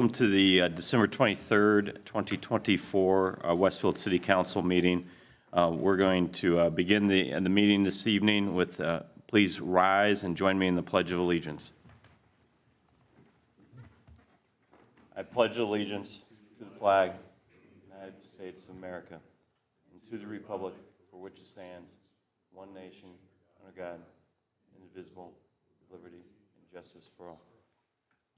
Welcome to the December 23rd, 2024 Westfield City Council meeting. We're going to begin the meeting this evening with, please rise and join me in the Pledge of Allegiance. I pledge allegiance to the flag of the United States of America and to the republic for which it stands, one nation, under God, indivisible, with liberty and justice for all.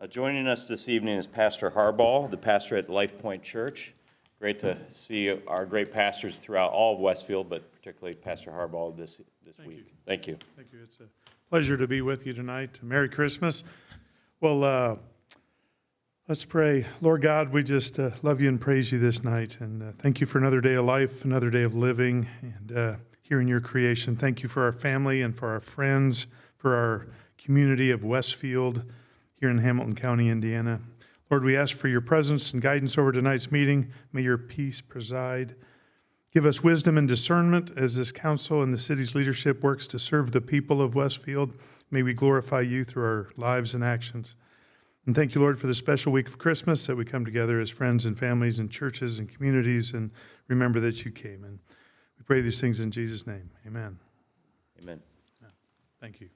Joining us this evening is Pastor Harbaugh, the pastor at Life Point Church. Great to see our great pastors throughout all of Westfield, but particularly Pastor Harbaugh this week. Thank you. Thank you. It's a pleasure to be with you tonight. Merry Christmas. Well, let's pray. Lord God, we just love you and praise you this night. And thank you for another day of life, another day of living, and here in your creation. Thank you for our family and for our friends, for our community of Westfield here in Hamilton County, Indiana. Lord, we ask for your presence and guidance over tonight's meeting. May your peace preside. Give us wisdom and discernment as this council and the city's leadership works to serve the people of Westfield. May we glorify you through our lives and actions. And thank you, Lord, for the special week of Christmas that we come together as friends and families and churches and communities and remember that you came. And we pray these things in Jesus' name. Amen. Amen. Thank you.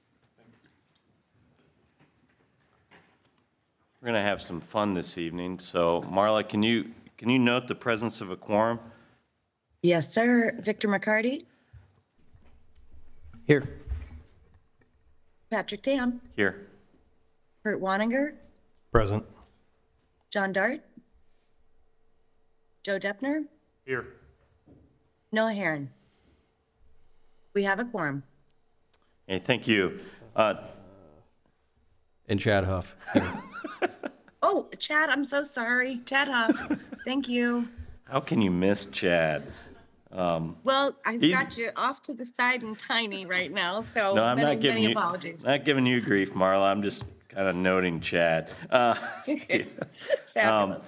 We're going to have some fun this evening. So, Marla, can you note the presence of a quorum? Yes, sir. Victor McCarty. Here. Patrick Tam. Here. Kurt Waninger. Present. John Dart. Joe Deppner. Here. Noah Heron. We have a quorum. Hey, thank you. And Chad Huff. Here. Oh, Chad, I'm so sorry. Chad Huff. Thank you. How can you miss Chad? Well, I've got you off to the side and tiny right now, so No, I'm not giving many you apologies. not giving you grief, Marla. I'm just kind of noting Chad. Fabulous.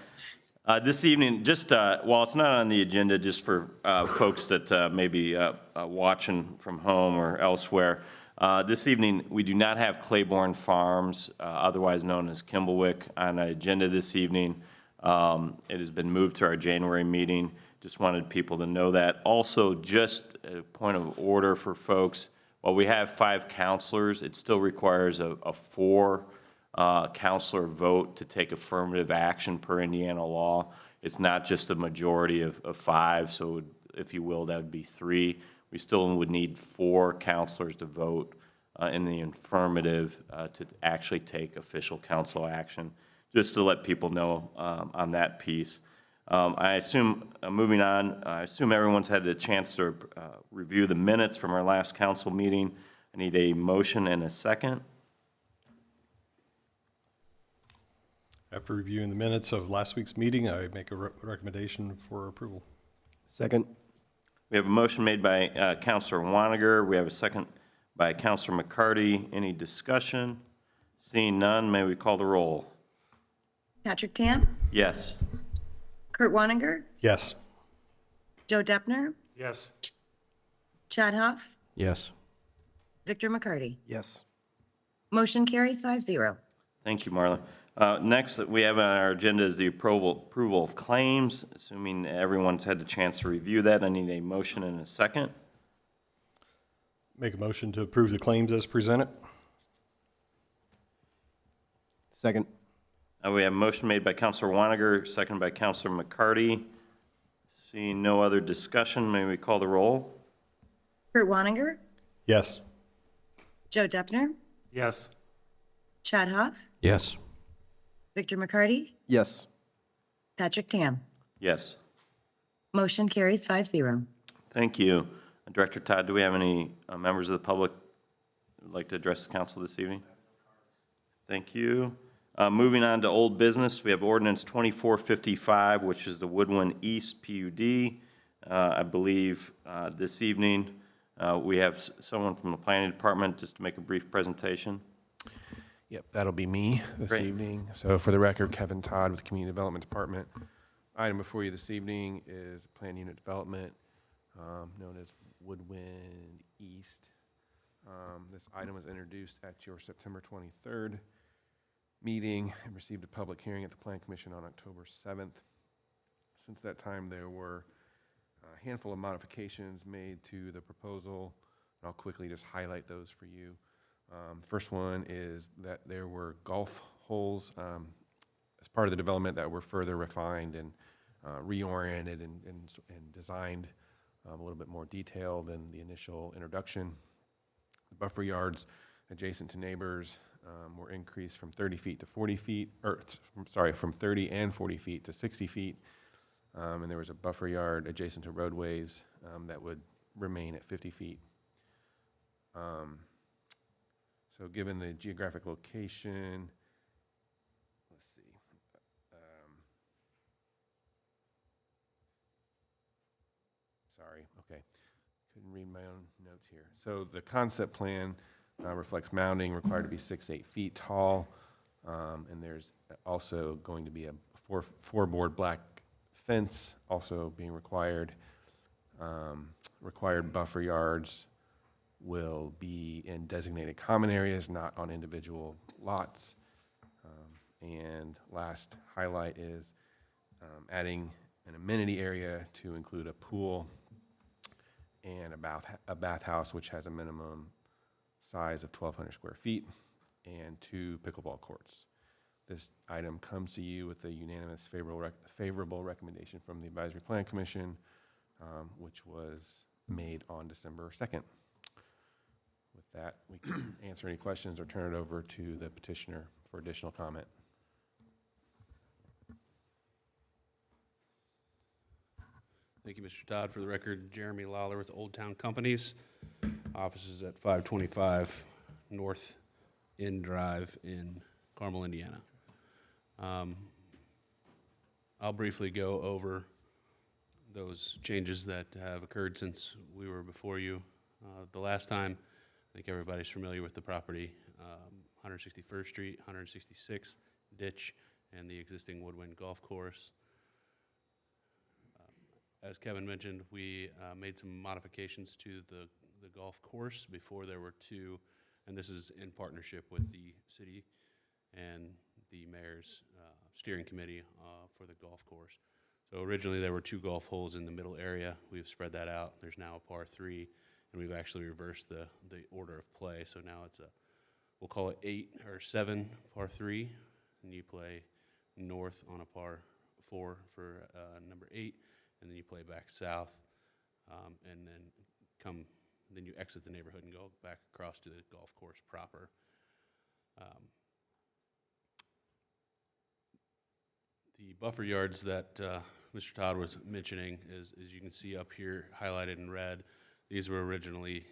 This evening, just while it's not on the agenda, just for folks that may be watching from home or elsewhere, this evening we do not have Claiborne Farms, otherwise known as Kimblewick, on the agenda this evening. It has been moved to our January meeting. Just wanted people to know that. Also, just a point of order for folks, while we have 5 counselors, it still requires a 4 counselor vote to take affirmative action per Indiana law. It's not just a majority of 5, so if you will, that would be 3. We still would need 4 counselors to vote in the affirmative to actually take official council action, just to let people know on that piece. I assume, moving on, I assume everyone's had the chance to review the minutes from our last council meeting. I need a motion and a second. After reviewing the minutes of last week's meeting, I make a recommendation for approval. Second. We have a motion made by Councilor Waniger. We have a second by Councilor McCarty. Any discussion? Seeing none, may we call the roll? Patrick Tam. Yes. Kurt Waninger. Yes. Joe Deppner. Yes. Chad Huff. Yes. Victor McCarty. Yes. Motion carries 5-0. Thank you, Marla. Next that we have on our agenda is the approval of claims. Assuming everyone's had the chance to review that, I need a motion and a second. Make a motion to approve the claims as presented. Second. We have a motion made by Councilor Waniger, second by Councilor McCarty. Seeing no other discussion, may we call the roll? Kurt Waninger. Yes. Joe Deppner. Yes. Chad Huff. Yes. Victor McCarty. Yes. Patrick Tam. Yes. Motion carries 5-0. Thank you. Director Todd, do we have any members of the public who would like to address the council this evening? Thank you. Moving on to old business, we have ordinance 2455, which is the Woodwind East PUD. I believe this evening we have someone from the planning department just to make a brief presentation. Yep, that'll be me this Great. evening. So for the record, Kevin Todd with the Community Development Department. Item before you this evening is Plan Unit Development, known as Woodwind East. This item was introduced at your September 23rd meeting and received a public hearing at the Plan Commission on October 7th. Since that time, there were a handful of modifications made to the proposal. I'll quickly just highlight those for you. First one is that there were golf holes as part of the development that were further refined and reoriented and designed a little bit more detailed than the initial introduction. The buffer yards adjacent to neighbors were increased from 30 feet to 40 feet, from 30 and 40 feet to 60 feet. And there was a buffer yard adjacent to roadways that would remain at 50 feet. So given the geographic location, let's see. Sorry, okay. Couldn't read my own notes here. So the concept plan reflects mounding required to be 6 to 8 feet tall. And there's also going to be a four-board black fence also being required. Required buffer yards will be in designated common areas, not on individual lots. And last highlight is adding an amenity area to include a pool and a bathhouse, which has a minimum size of 1,200 square feet, and 2 pickleball courts. This item comes to you with a unanimous favorable recommendation from the Advisory Plan Commission, which was made on December 2nd. With that, we can answer any questions or turn it over to the petitioner for additional comment. Thank you, Mr. Todd. For the record, Jeremy Lawler with Old Town Companies. Offices at 525 North Inn Drive in Carmel, Indiana. I'll briefly go over those changes that have occurred since we were before you. The last time, I think everybody's familiar with the property, 161st Street, 166th Ditch, and the existing Woodwind Golf Course. As Kevin mentioned, we made some modifications to the golf course. Before there were 2, and this is in partnership with the city and the mayor's steering committee for the golf course. So originally there were 2 golf holes in the middle area. We've spread that out. There's now a par 3, and we've actually reversed the order of play. So now it's we'll call it 8 or 7 par 3, and you play north on a par 4 for number 8, and then you play back south, and then you exit the neighborhood and go back across to the golf course proper. The buffer yards that Mr. Todd was mentioning is, as you can see up here highlighted in red, these were originally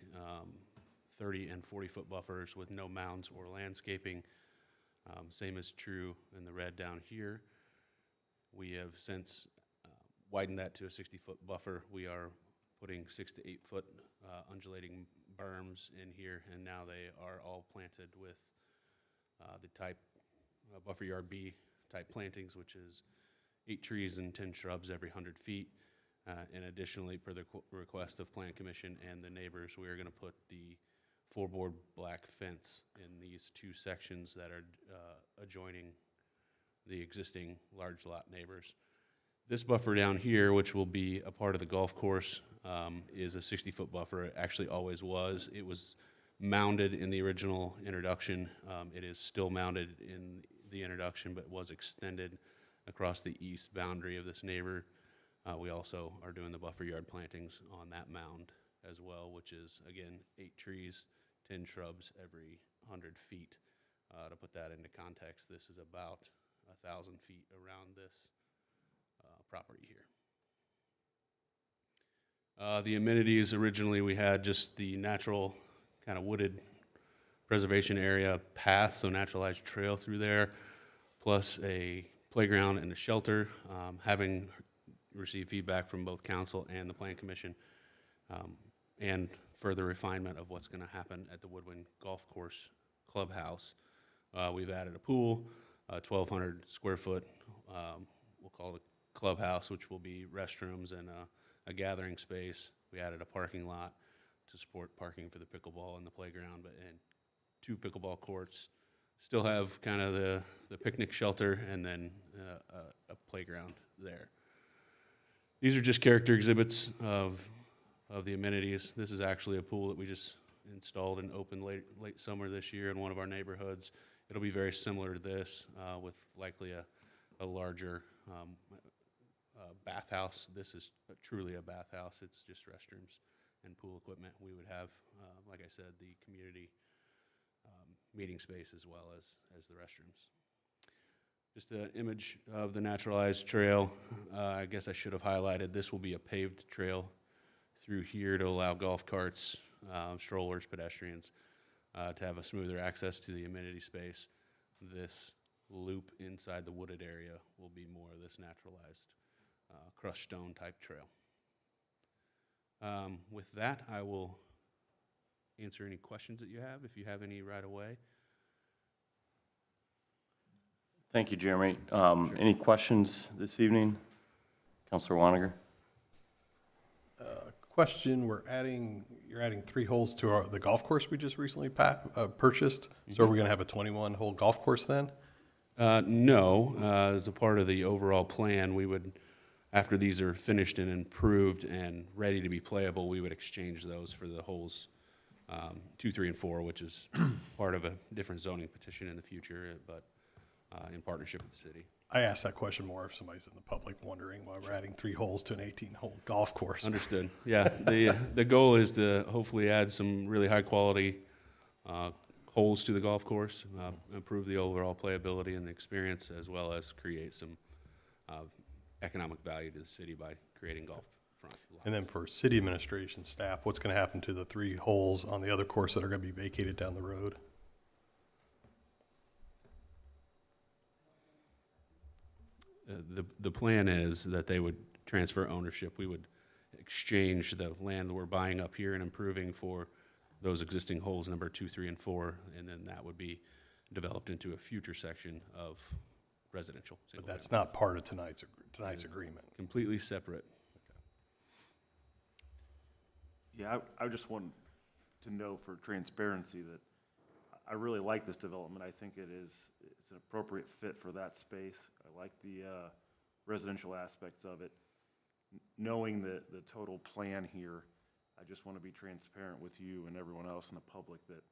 30 and 40-foot buffers with no mounds or landscaping. Same is true in the red down here. We have since widened that to a 60-foot buffer. We are putting 6 to 8 foot undulating berms in here, and now they are all planted with the type buffer yard B type plantings, which is 8 trees and 10 shrubs every 100 feet. And additionally, per the request of Plan Commission and the neighbors, we are going to put the 4-board black fence in these 2 sections that are adjoining the existing large lot neighbors. This buffer down here, which will be a part of the golf course, is a 60-foot buffer. It actually always was. It was mounded in the original introduction. It is still mounted in the introduction, but was extended across the east boundary of this neighbor. We also are doing the buffer yard plantings on that mound as well, which is, again, 8 trees, 10 shrubs every 100 feet. To put that into context, this is about 1,000 feet around this property here. The amenities, originally we had just the natural kind of wooded preservation area path, so naturalized trail through there, plus a playground and a shelter. Having received feedback from both council and the Plan Commission, and further refinement of what's going to happen at the Woodwind Golf Course clubhouse, we've added a pool, 1,200 square foot, we'll call it a clubhouse, which will be restrooms and a gathering space. We added a parking lot to support parking for the pickleball and the playground, and 2 pickleball courts, still have kind of the picnic shelter and then a playground there. These are just character exhibits of the amenities. This is actually a pool that we just installed and opened late summer this year in one of our neighborhoods. It'll be very similar to this, with likely a larger bathhouse. This is truly a bathhouse. It's just restrooms and pool equipment. We would have, like I said, the community meeting space as well as the restrooms. Just an image of the naturalized trail. I guess I should have highlighted this will be a paved trail through here to allow golf carts, strollers, pedestrians to have a smoother access to the amenity space. This loop inside the wooded area will be more of this naturalized crushed stone type trail. With that, I will answer any questions that you have, if you have any right away. Thank you, Jeremy. Any questions this evening? Councilor Waniger? Question, you're adding 3 holes to the golf course we just recently purchased. So are we going to have a 21-hole golf course then? No, as a part of the overall plan, we would, after these are finished and improved and ready to be playable, we would exchange those for the holes 2, 3, and 4, which is part of a different zoning petition in the future, but in partnership with the city. I asked that question more if somebody's in the public wondering why we're adding 3 holes to an 18-hole golf course. Understood. Yeah, the goal is to hopefully add some really high-quality holes to the golf course, improve the overall playability and the experience, as well as create some economic value to the city by creating golf front lots. And then for city administration staff, what's going to happen to the 3 holes on the other course that are going to be vacated down the road? The plan is that they would transfer ownership. We would exchange the land that we're buying up here and improving for those existing holes, number 2, 3, and 4, and then that would be developed into a future section of residential. But that's not part of tonight's agreement. Completely separate. Yeah, I just want to know for transparency that I really like this development. I think it's an appropriate fit for that space. I like the residential aspects of it. Knowing the total plan here, I just want to be transparent with you and everyone else in the public that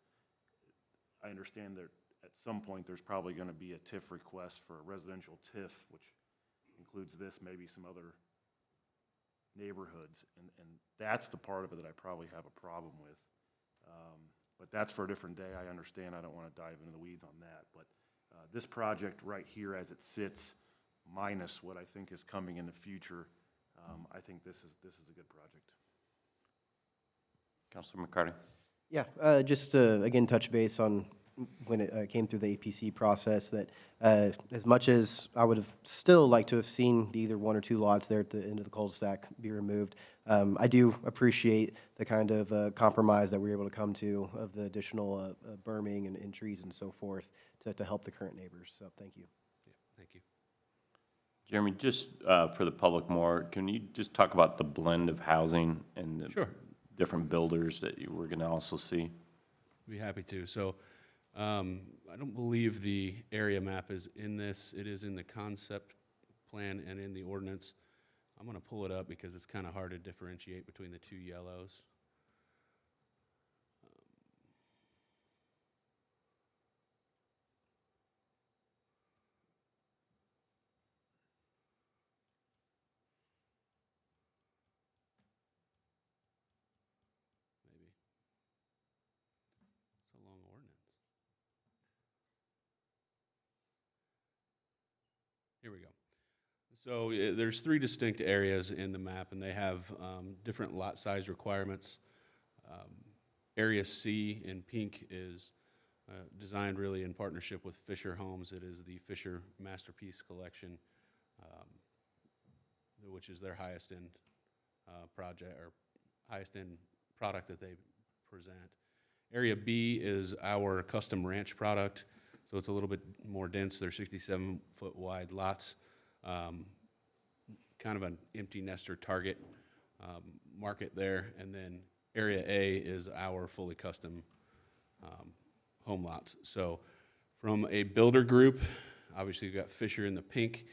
I understand that at some point there's probably going to be a TIF request for a residential TIF, which includes this, maybe some other neighborhoods, and that's the part of it that I probably have a problem with. But that's for a different day. I understand. I don't want to dive into the weeds on that. But this project right here, as it sits, minus what I think is coming in the future, I think this is a good project. Councilor McCarty? Yeah, just to, again, touch base on when it came through the APC process, that as much as I would have still liked to have seen either 1 or 2 lots there at the end of the cul-de-sac be removed, I do appreciate the kind of compromise that we were able to come to of the additional berming and trees and so forth to help the current neighbors. So thank you. Yeah, thank you. Jeremy, just for the public more, can you just talk about the blend of housing and the Sure. different builders that you were going to also see? Be happy to. So I don't believe the area map is in this. It is in the concept plan and in the ordinance. I'm going to pull it up because it's kind of hard to differentiate between the 2 yellows. Maybe. It's a long ordinance. Here we go. So there's 3 distinct areas in the map, and they have different lot size requirements. Area C in pink is designed really in partnership with Fisher Homes. It is the Fisher Masterpiece Collection, which is their highest end project or highest end product that they present. Area B is our custom ranch product, so it's a little bit more dense. They're 67-foot wide lots. Kind of an empty nester target market there. And then Area A is our fully custom home lots. So From a builder group, obviously we've got Fisher in the pink.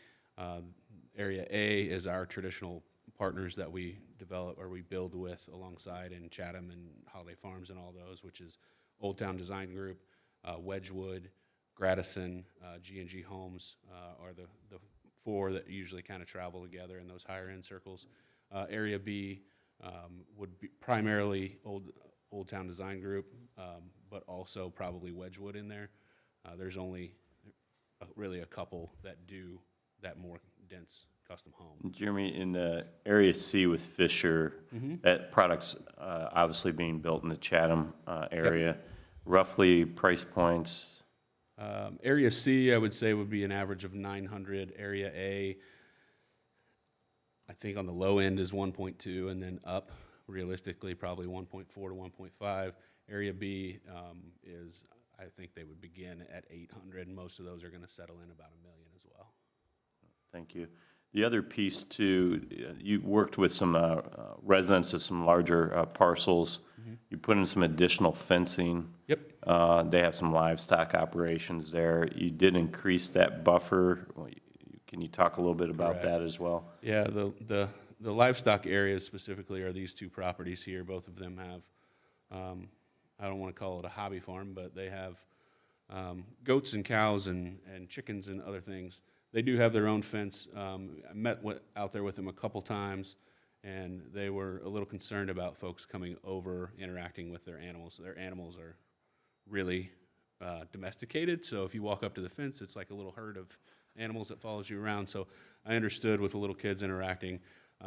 Area A is our traditional partners that we develop or we build with alongside in Chatham and Holiday Farms and all those, which is Old Town Design Group, Wedgwood, Gradison, G&G Homes are the four that usually kind of travel together in those higher end circles. Area B would be primarily Old Town Design Group, but also probably Wedgwood in there. There's only really a couple that do that more dense custom home. Jeremy, in the Area C with Fisher, that product's obviously being built in the Chatham area. Roughly price points? Area C, I would say, would be an average of 900. Area A, I think on the low end is 1.2, and then up, realistically, probably 1.4 to 1.5. Area B is, I think they would begin at 800, and most of those are going to settle in about $1 million as well. Thank you. The other piece too, you worked with some residents of some larger parcels. You put in some additional fencing. Yep. They have some livestock operations there. You did increase that buffer. Can you talk a little bit about Correct. that as well? Yeah, the livestock areas specifically are these two properties here. Both of them have, I don't want to call it a hobby farm, but they have goats and cows and chickens and other things. They do have their own fence. I met out there with them a couple times, and they were a little concerned about folks coming over, interacting with their animals. Their animals are really domesticated, so if you walk up to the fence, it's like a little herd of animals that follows you around. So I understood with the little kids interacting.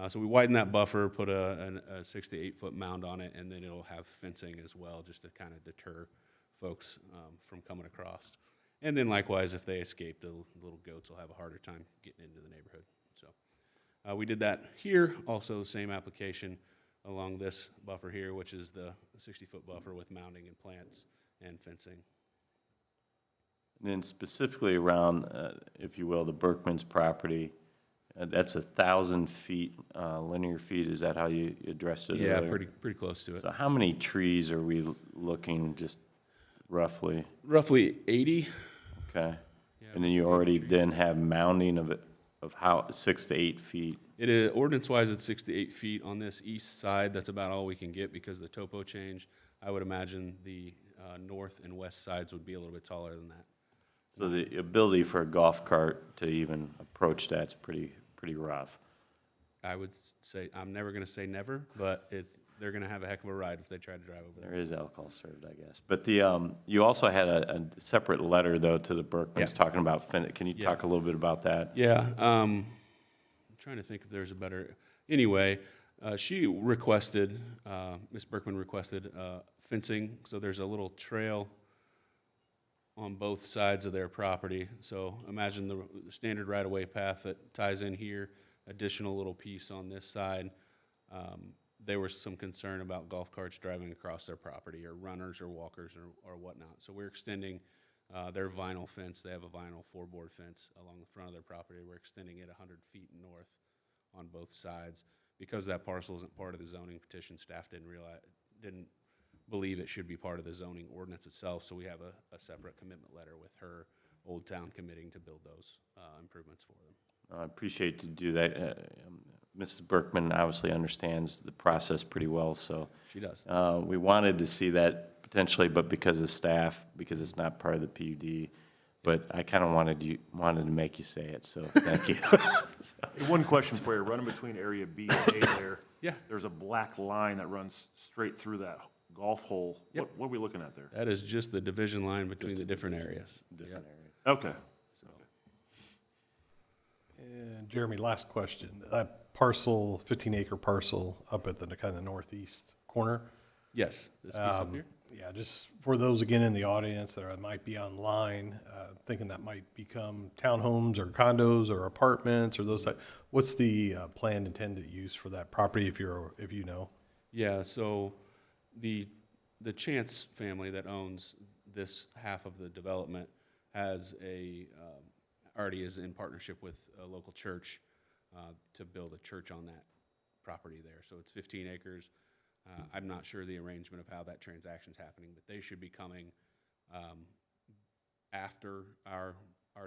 So we widened that buffer, put a 6 to 8 foot mound on it, and then it'll have fencing as well, just to kind of deter folks from coming across. And then likewise, if they escape, the little goats will have a harder time getting into the neighborhood. So we did that here. Also, the same application along this buffer here, which is the 60-foot buffer with mounding and plants and fencing. And then specifically around, if you will, the Berkman's property, that's 1,000 feet, linear feet. Is that how you addressed it Yeah, earlier? pretty close to it. So how many trees are we looking, just roughly? Roughly 80. Okay. Yeah, And then you already then have mounding of how, 6 to 8 feet? It is, ordinance-wise, it's 6 to 8 feet. On this east side, that's about all we can get because of the topo change. I would imagine the north and west sides would be a little bit taller than that. So the ability for a golf cart to even approach that's pretty rough. I would say, I'm never going to say never, but they're going to have a heck of a ride if they try to drive over there. There is alcohol served, I guess. But you also had a separate letter, though, to the Berkmans talking about, can you talk a little bit about that? Yeah, I'm trying to think if there's a better, anyway, she requested, Ms. Berkman requested fencing, so there's a little trail on both sides of their property. So imagine the standard right-of-way path that ties in here, additional little piece on this side. There was some concern about golf carts driving across their property, or runners or walkers or whatnot. So we're extending their vinyl fence. They have a vinyl 4-board fence along the front of their property. We're extending it 100 feet north on both sides. Because that parcel isn't part of the zoning petition, staff didn't believe it should be part of the zoning ordinance itself, so we have a separate commitment letter with her, Old Town, committing to build those improvements for them. I appreciate to do that. Mrs. Berkman obviously understands the process pretty well, so. She does. We wanted to see that potentially, but because of staff, because it's not part of the PUD, but I kind of wanted to make you say it, so thank you. Hey, one question for you, running between Area B and A there. Yeah. There's a black line that runs straight through that golf hole. Yep. What are we looking at there? That is just the division line between the different areas. Different area. Okay. And Jeremy, last question. That parcel, 15-acre parcel up at the kind of northeast corner. Yes, this piece up here. Yeah, just for those again in the audience that might be online, thinking that might become townhomes or condos or apartments or those type. What's the planned intended use for that property if you know? Yeah, so the Chance family that owns this half of the development has already is in partnership with a local church to build a church on that property there. So it's 15 acres. I'm not sure the arrangement of how that transaction's happening, but they should be coming after our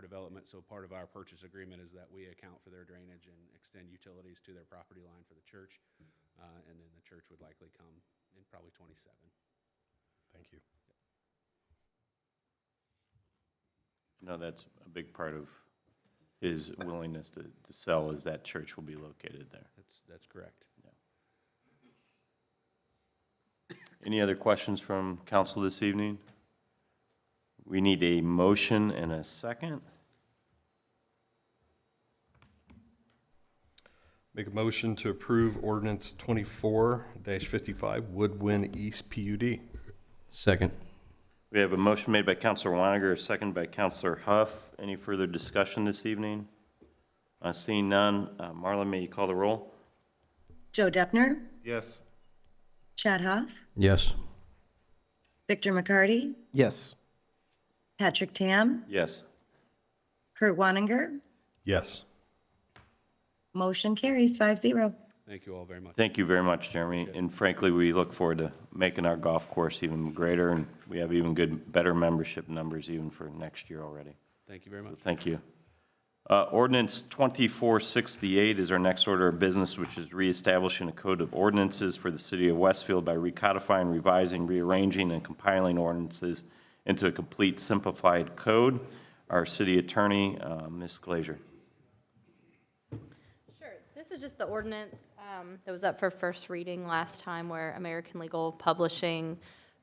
development. So part of our purchase agreement is that we account for their drainage and extend utilities to their property line for the church. And then the church would likely come in probably '27. Thank you. No, that's a big part of his willingness to sell, is that church will be located there. That's correct. Any other questions from council this evening? We need a motion and a second. Make a motion to approve ordinance 24-55 Woodwind East PUD. Second. We have a motion made by Councilor Waniger, a second by Councilor Huff. Any further discussion this evening? Seeing none, Marla, may you call the roll? Joe Deppner, Yes. Chad Huff, Yes. Victor McCarty, Yes. Patrick Tam, Yes. Kurt Waninger. Yes. Motion carries 5-0. Thank you all very much. Thank you very much, Jeremy. And frankly, we look forward to making our golf course even greater, and we have even better membership numbers even for next year already. Thank you very much. So thank you. Ordinance 2468 is our next order of business, which is reestablishing a code of ordinances for the city of Westfield by recodifying, revising, rearranging, and compiling ordinances into a complete simplified code. Our city attorney, Ms. Glazier. Sure. This is just the ordinance that was up for first reading last time, where American Legal Publishing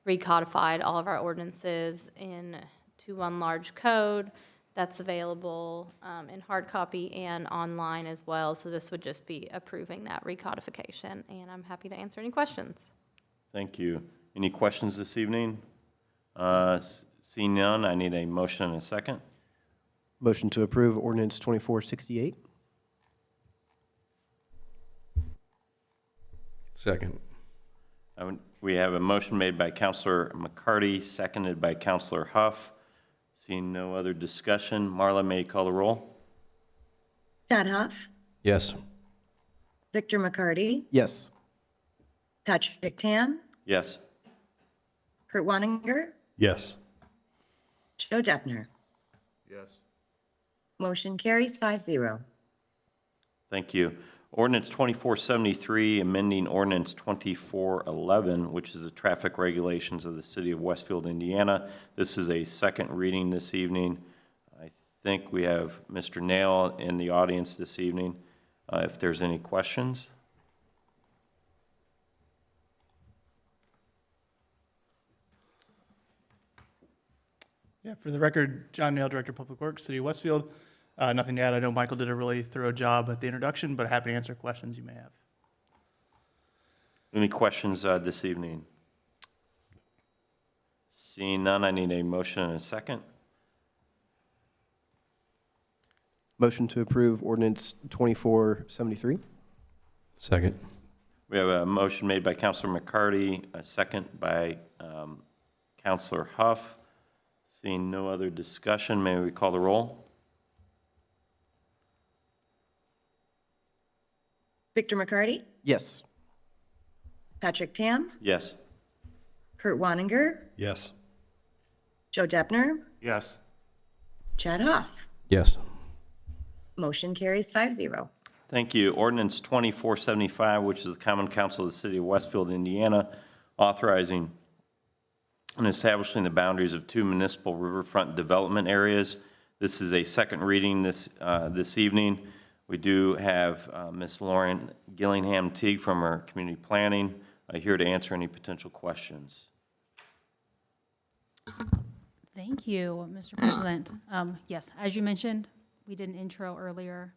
recodified all of our ordinances into one large code that's available in hard copy and online as well. So this would just be approving that recodification, and I'm happy to answer any questions. Thank you. Any questions this evening? Seeing none, I need a motion and a second. Motion to approve ordinance 2468. Second. We have a motion made by Councilor McCarty, seconded by Councilor Huff. Seeing no other discussion, Marla, may you call the roll? Chad Huff, Yes. Victor McCarty, Yes. Patrick Tam, Yes. Kurt Waninger, Yes. Joe Deppner. Yes. Motion carries 5-0. Thank you. Ordinance 2473, amending ordinance 2411, which is the traffic regulations of the city of Westfield, Indiana. This is a second reading this evening. I think we have Mr. Nail in the audience this evening. If there's any questions. Yeah, for the record, John Nail, Director of Public Works, City of Westfield. Nothing to add. I know Michael did a really thorough job at the introduction, but happy to answer questions you may have. Any questions this evening? Seeing none, I need a motion and a second. Motion to approve ordinance 2473. Second. We have a motion made by Councilor McCarty, a second by Councilor Huff. Seeing no other discussion, may we call the roll? Victor McCarty, Yes. Patrick Tam, Yes. Kurt Waninger, Yes. Joe Deppner, Yes. Chad Huff. Yes. Motion carries 5-0. Thank you. Ordinance 2475, which is the Common Council of the City of Westfield, Indiana, authorizing and establishing the boundaries of two municipal riverfront development areas. This is a second reading this evening. We do have Ms. Lauren Gillingham-Teague from our community planning here to answer any potential questions. Thank you, Mr. President. Yes, as you mentioned, we did an intro earlier.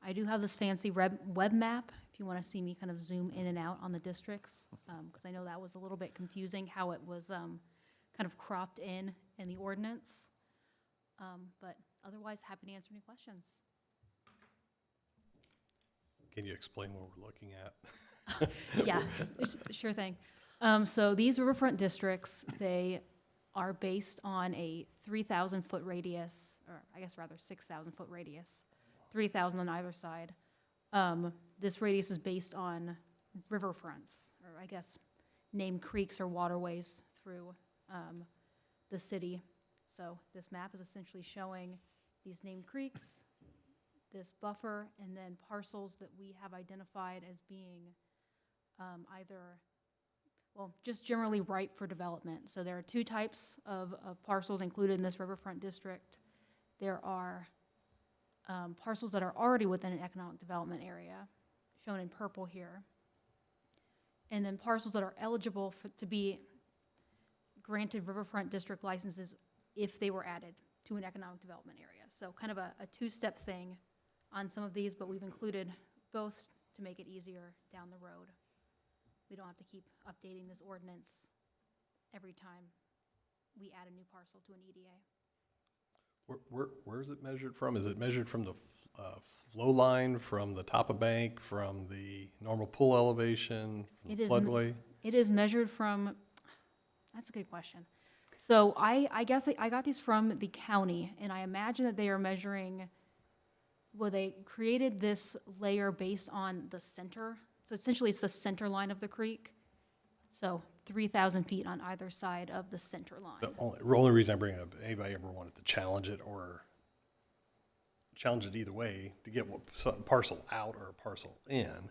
I do have this fancy web map, if you want to see me kind of zoom in and out on the districts, because I know that was a little bit confusing how it was kind of cropped in the ordinance. But otherwise, happy to answer any questions. Can you explain what we're looking at? Yeah, sure thing. So these riverfront districts, they are based on a 3,000-foot radius, or I guess rather 6,000-foot radius, 3,000 on either side. This radius is based on riverfronts, or I guess named creeks or waterways through the city. So this map is essentially showing these named creeks, this buffer, and then parcels that we have identified as being either, well, just generally ripe for development. So there are two types of parcels included in this riverfront district. There are parcels that are already within an economic development area, shown in purple here, and then parcels that are eligible to be granted riverfront district licenses if they were added to an economic development area. So kind of a two-step thing on some of these, but we've included both to make it easier down the road. We don't have to keep updating this ordinance every time we add a new parcel to an EDA. Where is it measured from? Is it measured from the flow line, from the top of bank, from the normal pool elevation, from the floodway? It is measured from, that's a good question. So I got these from the county, and I imagine that they are measuring, well, they created this layer based on the center. So essentially, it's the center line of the creek. So 3,000 feet on either side of the center line. The only reason I bring it up, anybody ever wanted to challenge it or challenge it either way to get some parcel out or a parcel in,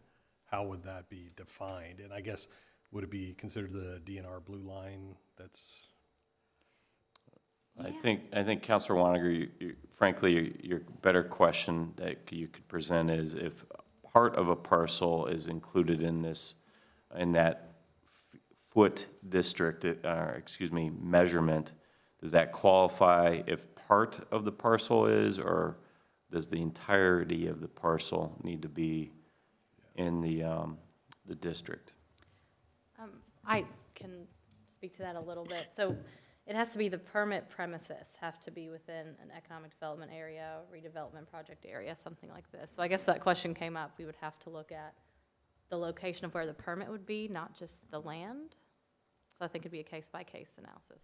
how would that be defined? And I guess, would it be considered the DNR blue line that's? I think Councilor Waniger, frankly, your better question that you could present is if part of a parcel is included in this, in that foot district, measurement, does that qualify if part of the parcel is, or does the entirety of the parcel need to be in the district? I can speak to that a little bit. So it has to be, the permit premises have to be within an economic development area, redevelopment project area, something like this. So I guess if that question came up, we would have to look at the location of where the permit would be, not just the land. So I think it'd be a case-by-case analysis.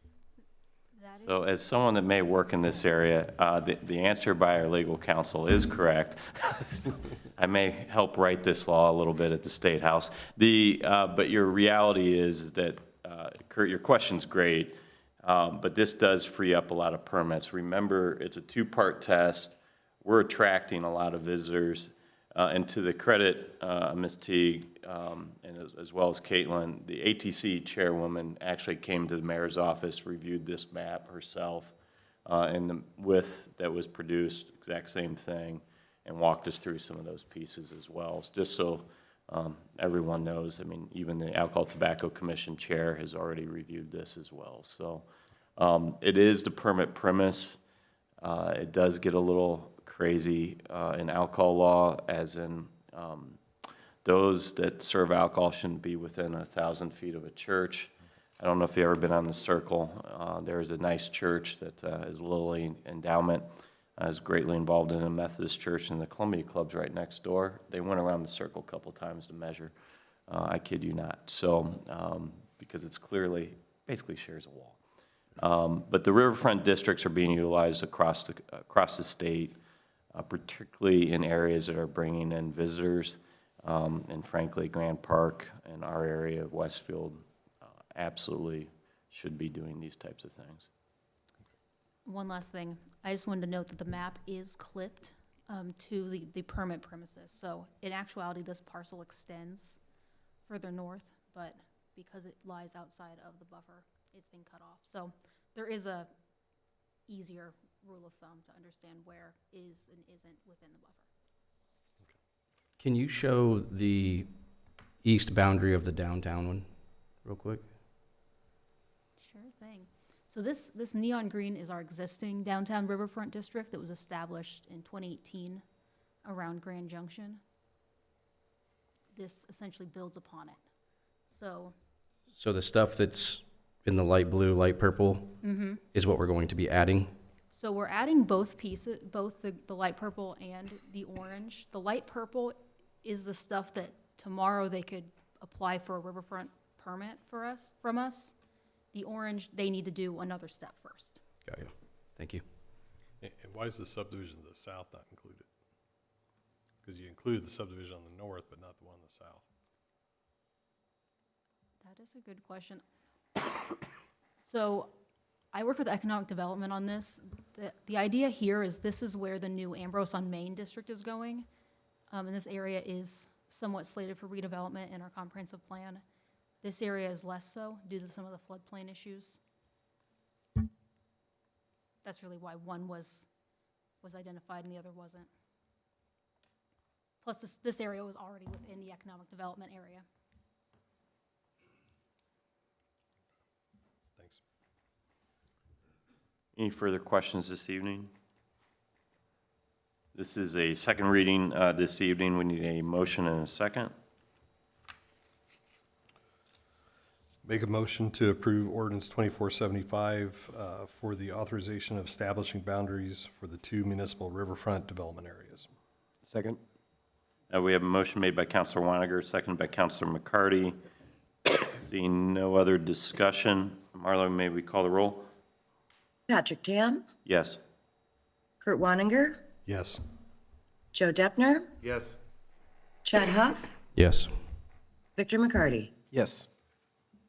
So as someone that may work in this area, the answer by our legal counsel is correct. I may help write this law a little bit at the State House. But your reality is that, Kurt, your question's great, but this does free up a lot of permits. Remember, it's a two-part test. We're attracting a lot of visitors. And to the credit, Ms. Teague, and as well as Caitlin, the ATC chairwoman actually came to the mayor's office, reviewed this map herself, and the width that was produced, exact same thing, and walked us through some of those pieces as well. Just so everyone knows, I mean, even the Alcohol Tobacco Commission chair has already reviewed this as well. So it is the permit premise. It does get a little crazy in alcohol law, as in those that serve alcohol shouldn't be within 1,000 feet of a church. I don't know if you've ever been on the circle. There's a nice church that is Lilly Endowment, is greatly involved in a Methodist church, and the Columbia Club's right next door. They went around the circle a couple times to measure. I kid you not. So, because it's clearly, basically shares a wall. But the riverfront districts are being utilized across the state, particularly in areas that are bringing in visitors. And frankly, Grand Park and our area of Westfield absolutely should be doing these types of things. One last thing. I just wanted to note that the map is clipped to the permit premises. So in actuality, this parcel extends further north, but because it lies outside of the buffer, it's been cut off. So there is a easier rule of thumb to understand where is and isn't within the buffer. Can you show the east boundary of the downtown one real quick? Sure thing. So this neon green is our existing downtown riverfront district that was established in 2018 around Grand Junction. This essentially builds upon it. So the stuff that's in the light blue, light purple is what we're going to be adding? So we're adding both pieces, both the light purple and the orange. The light purple is the stuff that tomorrow they could apply for a riverfront permit from us. The orange, they need to do another step first. Got you. Thank you. And why is the subdivision to the south not included? Because you included the subdivision on the north, but not the one on the south. That is a good question. So I work with economic development on this. The idea here is this is where the new Ambrose on Main district is going. And this area is somewhat slated for redevelopment in our comprehensive plan. This area is less so due to some of the floodplain issues. That's really why one was identified and the other wasn't. Plus, this area was already within the economic development area. Thanks. Any further questions this evening? This is a second reading this evening. We need a motion and a second. Make a motion to approve ordinance 2475 for the authorization of establishing boundaries for the 2 municipal riverfront development areas. Second? We have a motion made by Councilor Weiniger, seconded by Councilor McCarty. Seeing no other discussion, Marlo, may we call the roll? Patrick Tam, Yes. Kurt Wanninger, Yes. Joe Deppner, Yes. Chad Huff, Yes. Victor McCarty. Yes.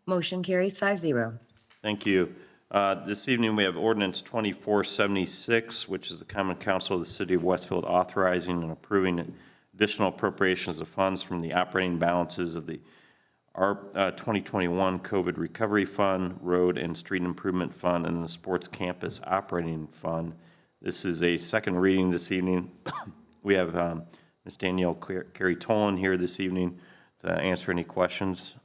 Motion carries 5-0. Thank you. This evening, we have ordinance 2476, which is the Common Council of the City of Westfield authorizing and approving additional appropriations of funds from the operating balances of the 2021 COVID Recovery Fund, Road and Street Improvement Fund, and the Sports Campus Operating Fund. This is a second reading this evening. We have Ms. Danielle Carey-Tolan here this evening to answer any questions.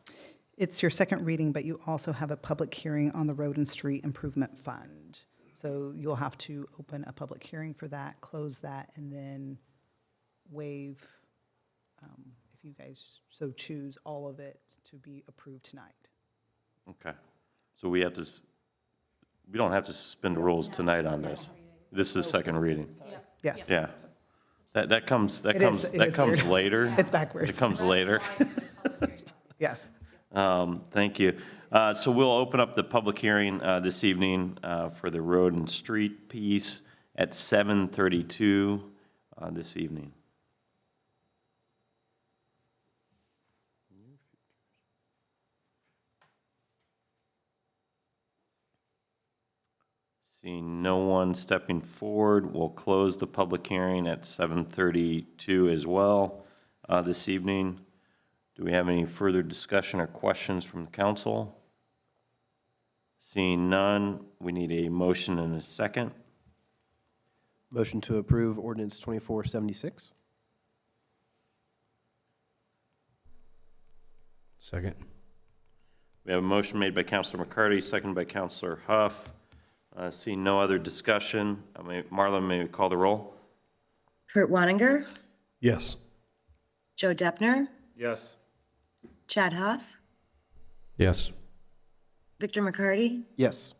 It's your second reading, but you also have a public hearing on the Road and Street Improvement Fund. So you'll have to open a public hearing for that, close that, and then waive, if you guys so choose, all of it to be approved tonight. Okay. So we have to, we don't have to suspend the rules tonight on this. This is second reading. Yes. Yeah. That comes It is weird. later. It's backwards. It comes later. Yes. Thank you. So we'll open up the public hearing this evening for the road and street piece at 7:32 this evening. Seeing no one stepping forward, we'll close the public hearing at 7:32 as well this evening. Do we have any further discussion or questions from the council? Seeing none, we need a motion and a second. Motion to approve ordinance 2476? Second. We have a motion made by Councilor McCarty, seconded by Councilor Huff. Seeing no other discussion, Marlon, may we call the roll? Kurt Wanninger, Yes. Joe Deppner, Yes. Chad Huff, Yes. Victor McCarty, Yes.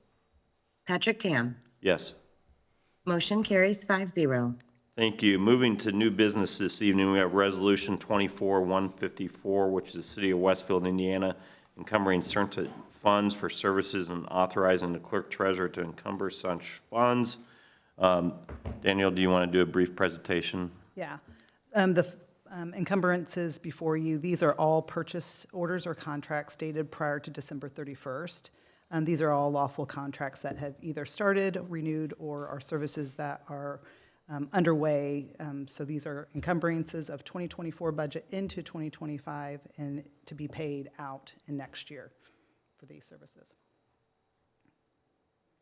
Patrick Tam. Yes. Motion carries 5-0. Thank you. Moving to new business this evening, we have Resolution 24-154, which is the City of Westfield, Indiana, encumbering certain funds for services and authorizing the clerk treasurer to encumber such funds. Daniel, do you want to do a brief presentation? Yeah. The encumbrances before you, these are all purchase orders or contracts dated prior to December 31st. These are all lawful contracts that have either started, renewed, or are services that are underway. So these are encumbrances of 2024 budget into 2025 and to be paid out in next year for these services.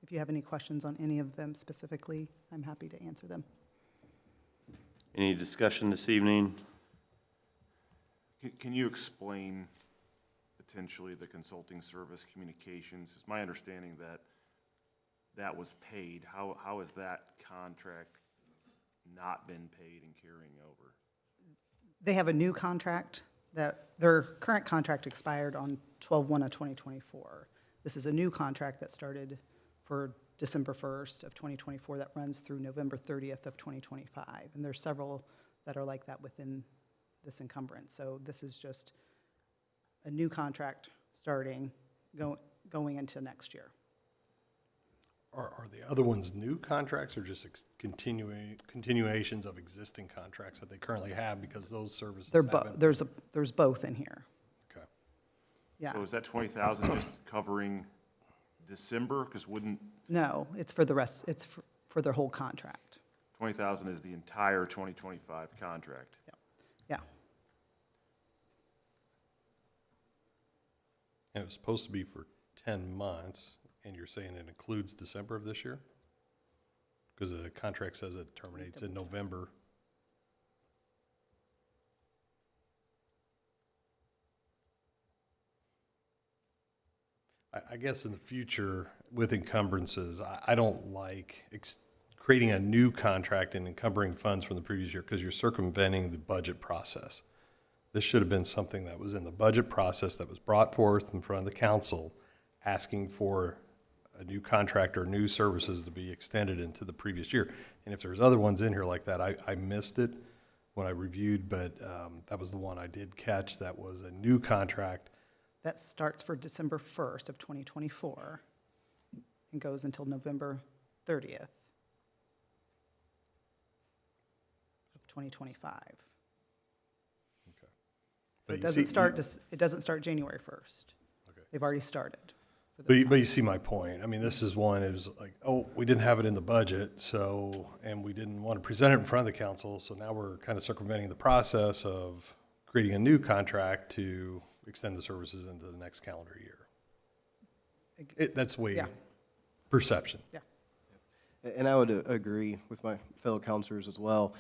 If you have any questions on any of them specifically, I'm happy to answer them. Any discussion this evening? Can you explain potentially the consulting service communications? It's my understanding that that was paid. How has that contract not been paid and carrying over? They have a new contract that their current contract expired on 12/1 of 2024. This is a new contract that started for December 1st of 2024 that runs through November 30th of 2025. And there's several that are like that within this encumbrance. So this is just a new contract starting, going into next year. Are the other ones new contracts or just continuations of existing contracts that they currently have because those services haven't? There's both in here. Okay. Yeah. So is that 20,000 just covering December? Because wouldn't, No, it's for the rest, it's for their whole contract. 20,000 is the entire 2025 contract. Yeah. And it was supposed to be for 10 months, and you're saying it includes December of this year? Because the contract says it terminates in November. I guess in the future, with encumbrances, I don't like creating a new contract and encumbering funds from the previous year because you're circumventing the budget process. This should have been something that was in the budget process that was brought forth in front of the council, asking for a new contract or new services to be extended into the previous year. And if there's other ones in here like that, I missed it when I reviewed, but that was the one I did catch. That was a new contract. That starts for December 1st of 2024 and goes until November 30th of 2025. Okay. So But it you doesn't see- start, it doesn't start January 1st. Okay. They've already started. for But this you see my point. I mean, this is one, it was like, oh, we didn't have it in the budget, so, and we didn't want to present it in front of the council, so now we're kind of circumventing the process of creating a new contract to extend the services into the next calendar year. That's way Yeah. perception. Yeah. And I would agree with my fellow counselors as well.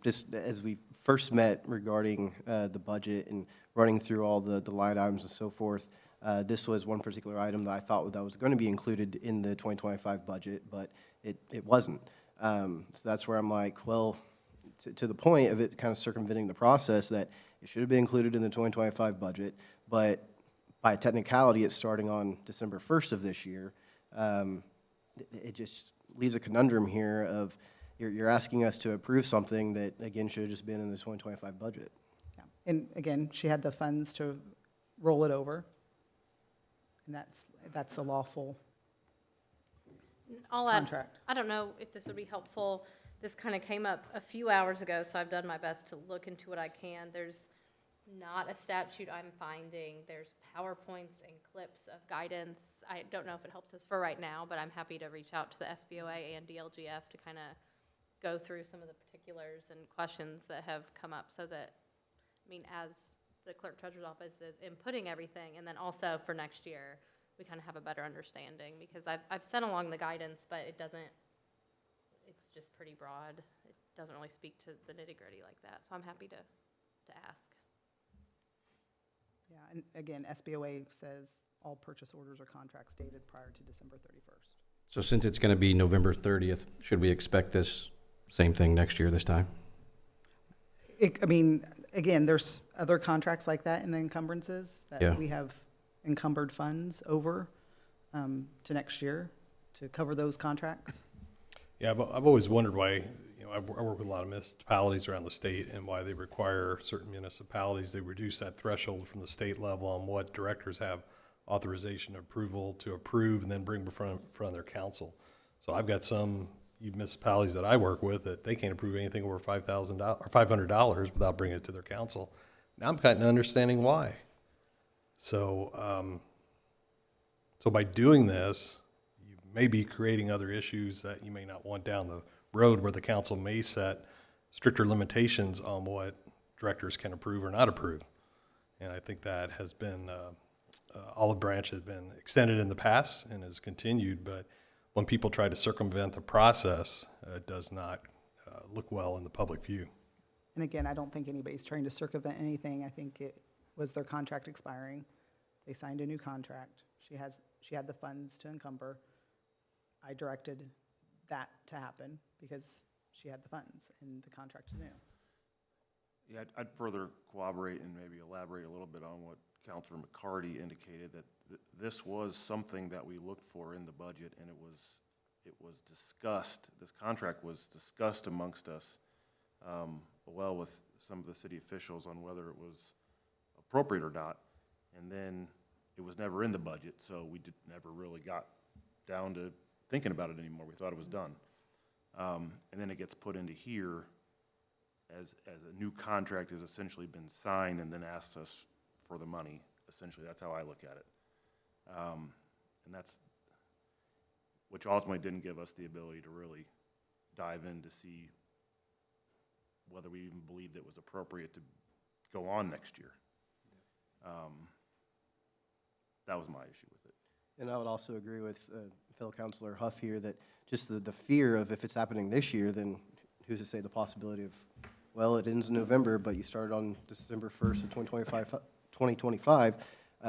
Just as we first met regarding the budget and running through all the line items and so forth, this was one particular item that I thought that was going to be included in the 2025 budget, but it wasn't. So that's where I'm like, well, to the point of it kind of circumventing the process, that it should have been included in the 2025 budget, but by technicality, it's starting on December 1st of this year. It just leaves a conundrum here of you're asking us to approve something that, again, should have just been in the 2025 budget. Yeah. And again, she had the funds to roll it over. And that's a lawful I'll add, contract. I don't know if this would be helpful. This kind of came up a few hours ago, so I've done my best to look into what I can. There's not a statute I'm finding. There's PowerPoints and clips of guidance. I don't know if it helps us for right now, but I'm happy to reach out to the SBOA and DLGF to kind of go through some of the particulars and questions that have come up so that, I mean, as the clerk treasurer's office is inputting everything, and then also for next year, we kind of have a better understanding, because I've sent along the guidance, but it doesn't, it's just pretty broad. It doesn't really speak to the nitty-gritty like that, so I'm happy to ask. Yeah, and again, SBOA says all purchase orders or contracts dated prior to December 31st. So since it's going to be November 30th, should we expect this same thing next year this time? I mean, again, there's other contracts like that in the encumbrances Yeah. that we have encumbered funds over to next year to cover those contracts. Yeah, but I've always wondered why, I work with a lot of municipalities around the state, and why they require certain municipalities, they reduce that threshold from the state level on what directors have authorization approval to approve and then bring before front of their council. So I've got some municipalities that I work with that they can't approve anything over $5,000 or $500 without bringing it to their council. Now I'm kind of understanding why. So, so by doing this, you may be creating other issues that you may not want down the road, where the council may set stricter limitations on what directors can approve or not approve. And I think that has been, olive branch has been extended in the past and has continued, but when people try to circumvent the process, it does not look well in the public view. And again, I don't think anybody's trying to circumvent anything. I think it was their contract expiring. They signed a new contract. She had the funds to encumber. I directed that to happen because she had the funds and the contract's new. Yeah, I'd further corroborate and maybe elaborate a little bit on what Councilor McCarty indicated, that this was something that we looked for in the budget, and it was discussed, this contract was discussed amongst us, well with some of the city officials on whether it was appropriate or not, and then it was never in the budget, so we never really got down to thinking about it anymore. We thought it was done. And then it gets put into here as a new contract has essentially been signed, and then asks us for the money. Essentially, that's how I look at it. And which ultimately didn't give us the ability to really dive in to see whether we even believed it was appropriate to go on next year. That was my issue with it. And I would also agree with fellow Councilor Huff here that just the fear of if it's happening this year, then who's to say the possibility of, well, it ends in November, but you started on December 1st of 2025,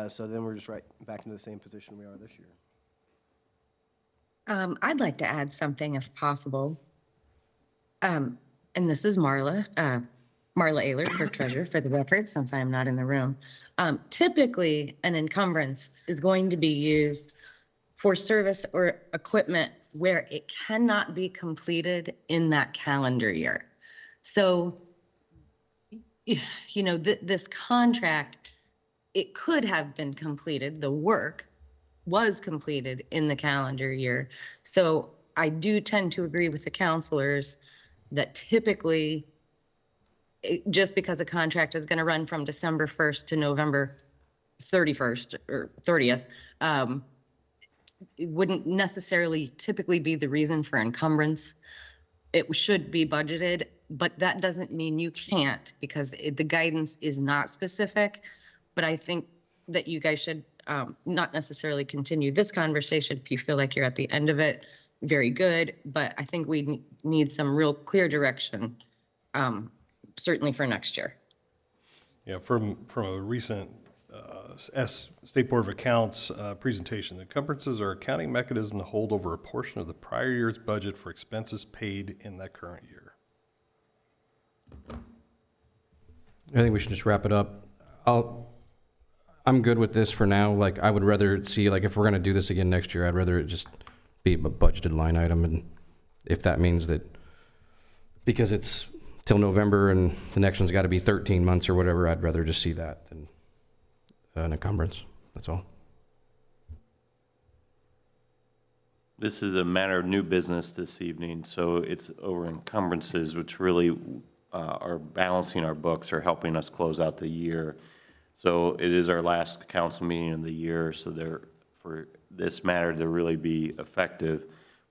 so then we're just right back into the same position we are this year. I'd like to add something if possible. And this is Marla Ayler, Clerk Treasurer, for the record, since I am not in the room. Typically, an encumbrance is going to be used for service or equipment where it cannot be completed in that calendar year. So, you know, this contract, it could have been completed, the work was completed in the calendar year. So I do tend to agree with the counselors that typically, just because a contract is going to run from December 1st to November 31st or 30th, it wouldn't necessarily typically be the reason for encumbrance. It should be budgeted, but that doesn't mean you can't, because the guidance is not specific. But I think that you guys should not necessarily continue this conversation if you feel like you're at the end of it. Very good, but I think we need some real clear direction, certainly for next year. Yeah, from a recent State Board of Accounts presentation, the encumbrances are accounting mechanism to hold over a portion of the prior year's budget for expenses paid in that current year. I think we should just wrap it up. I'm good with this for now. Like, I would rather see, like, if we're gonna do this again next year, I'd rather it just be a budgeted line item, and if that means that, because it's till November and the next one's gotta be 13 months or whatever, I'd rather just see that than an encumbrance, that's all. This is a matter of new business this evening, so it's over encumbrances, which really are balancing our books or helping us close out the year. So it is our last council meeting of the year, so for this matter to really be effective,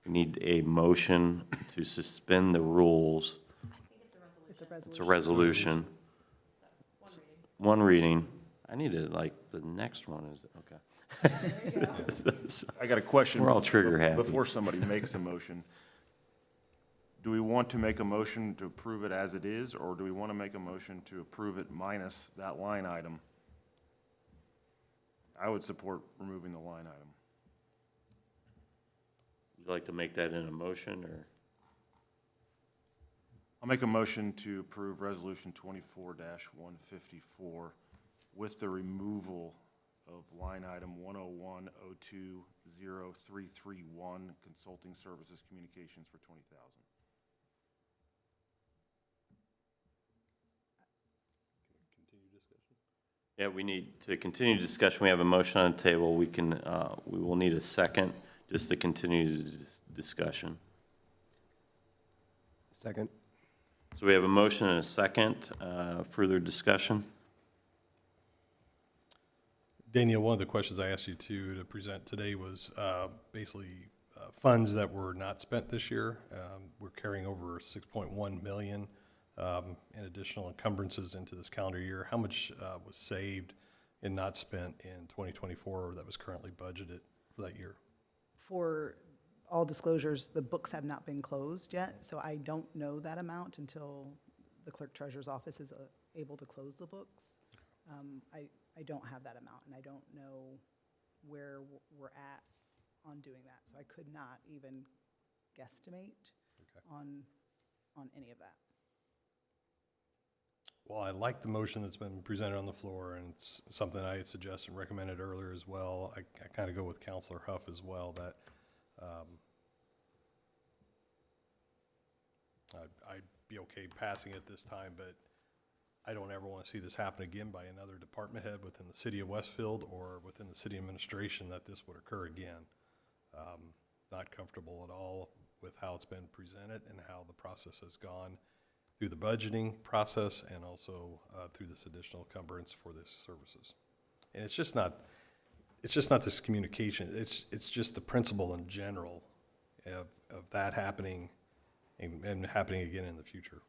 we need a motion to suspend the rules. It's a resolution. One reading. I need to, like, the next one is, okay. I got a question. We're all trigger happy. Before somebody makes a motion, do we want to make a motion to approve it as it is, or do we want to make a motion to approve it minus that line item? I would support removing the line item. Would you like to make that in a motion, or? I'll make a motion to approve Resolution 24-154 with the removal of line item 101-02-0331, consulting services communications for $20,000. Yeah, we need to continue discussion. We have a motion on the table. We will need a second just to continue the discussion. Second. So we have a motion and a second. Further discussion? Daniel, one of the questions I asked you to present today was basically funds that were not spent this year. We're carrying over 6.1 million in additional encumbrances into this calendar year. How much was saved and not spent in 2024 that was currently budgeted for that year? For all disclosures, the books have not been closed yet, so I don't know that amount until the clerk treasurer's office is able to close the books. I don't have that amount, and I don't know where we're at on doing that, so I could not even guesstimate on any of that. Well, I like the motion that's been presented on the floor, and it's something I had suggested and recommended earlier as well. I kind of go with Councilor Huff as well, that I'd be okay passing it this time, but I don't ever want to see this happen again by another department head within the city of Westfield or within the city administration, that this would occur again. Not comfortable at all with how it's been presented and how the process has gone through the budgeting process and also through this additional encumbrance for this services. And it's just not this communication. It's just the principle in general of that happening and happening again in the future.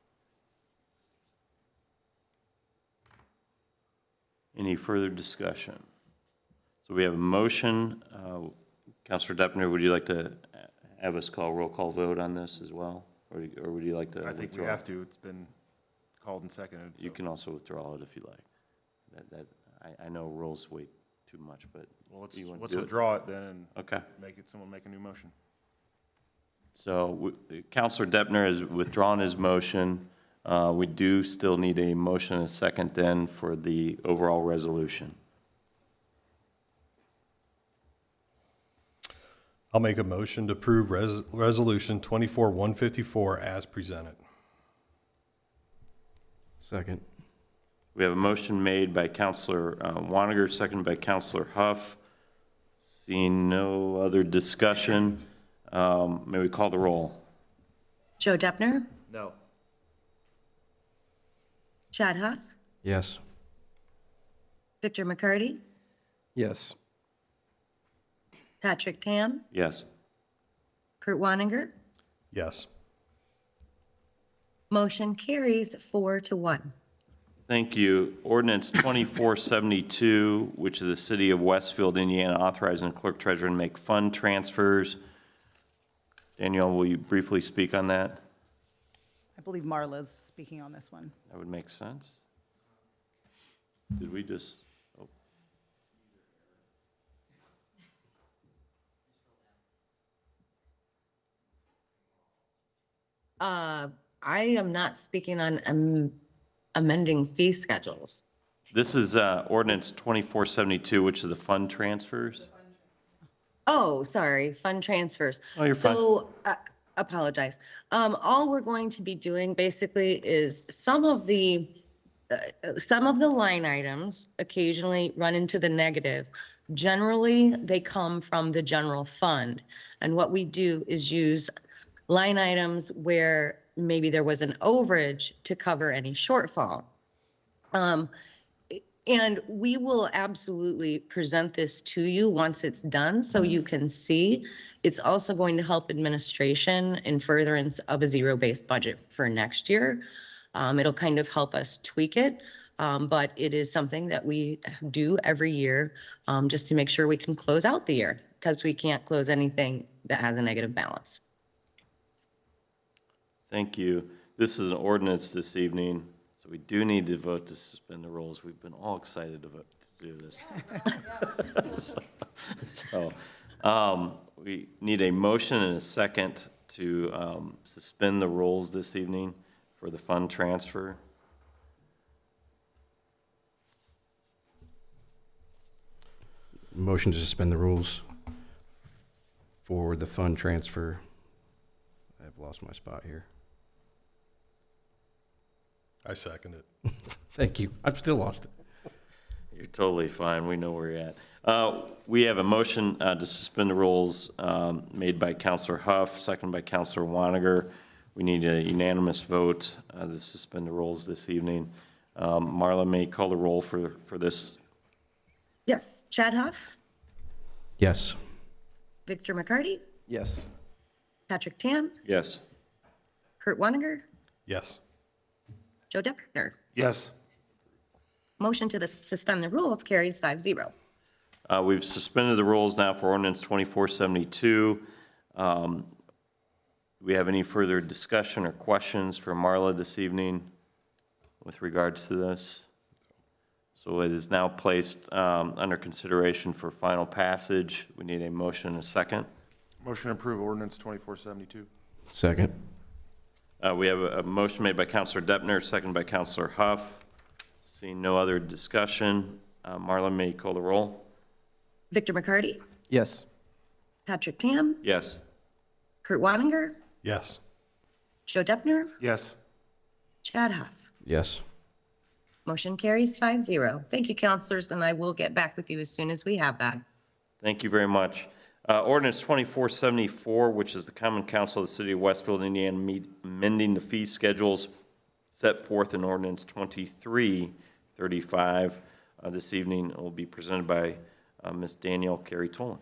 Any further discussion? So we have a motion. Counselor Deppner, would you like to have us call a roll call vote on this as well? Or would you like to I think we withdraw? have to. It's been called and seconded. You so- can also withdraw it if you like. I know rules wait too much, but Well, you want to let's do it? withdraw it then and Okay. someone make a new motion. So Counselor Deppner has withdrawn his motion. We do still need a motion and a second then for the overall resolution. I'll make a motion to approve Resolution 24-154 as presented. Second. We have a motion made by Counselor Waniger, seconded by Counselor Huff. Seeing no other discussion, may we call the roll? Joe Deppner, No. Chad Huff, Yes. Victor McCarty, Yes. Patrick Tam, Yes. Kurt Waninger. Yes. Motion carries 4-1. Thank you. Ordinance 2472, which is the City of Westfield, Indiana, authorizing the clerk treasurer to make fund transfers. Danielle, will you briefly speak on that? I believe Marla's speaking on this one. That would make sense. Did we just, oh, I am not speaking on amending fee schedules. this is ordinance 2472, which is the fund transfers? Oh, sorry, fund transfers. Oh, you're fine. So, apologize. All we're going to be doing basically is some of the line items occasionally run into the negative. Generally, they come from the general fund. And what we do is use line items where maybe there was an overage to cover any shortfall. And we will absolutely present this to you once it's done so you can see. It's also going to help administration in furtherance of a zero-based budget for next year. It'll kind of help us tweak it, but it is something that we do every year just to make sure we can close out the year because we can't close anything that has a negative balance. Thank you. This is an ordinance this evening, so we do need to vote to suspend the rules. We've been all excited to vote to do this. So, we need a motion and a second to suspend the rules this evening for the fund transfer. Motion to suspend the rules for the fund transfer. I've lost my spot here. I second it. Thank you. I've still lost it. You're totally fine. We know where you're at. We have a motion to suspend the rules made by Counselor Huff, seconded by Counselor Waniger. We need a unanimous vote to suspend the rules this evening. Marla, may you call the roll for this? Yes, Chad Huff, Yes. Victor McCarty, Yes. Patrick Tam, Yes. Kurt Waninger, Yes. Joe Deppner. Yes. Motion to suspend the rules carries 5-0. We've suspended the rules now for ordinance 2472. Do we have any further discussion or questions for Marla this evening with regards to this? So it is now placed under consideration for final passage. We need a motion and a second. Motion to approve ordinance 2472. Second. We have a motion made by Counselor Deppner, seconded by Counselor Huff. Seeing no other discussion, Marla, may you call the roll? Victor McCarty, Yes. Patrick Tam, Yes. Kurt Waninger, Yes. Joe Deppner, Yes. Chad Huff. Yes. Motion carries 5-0. Thank you, counselors, and I will get back with you as soon as we have that. Thank you very much. Ordinance 2474, which is the Common Council of the City of Westfield, Indiana, amending the fee schedules set forth in ordinance 2335. This evening will be presented by Ms. Danielle Carey-Tolan.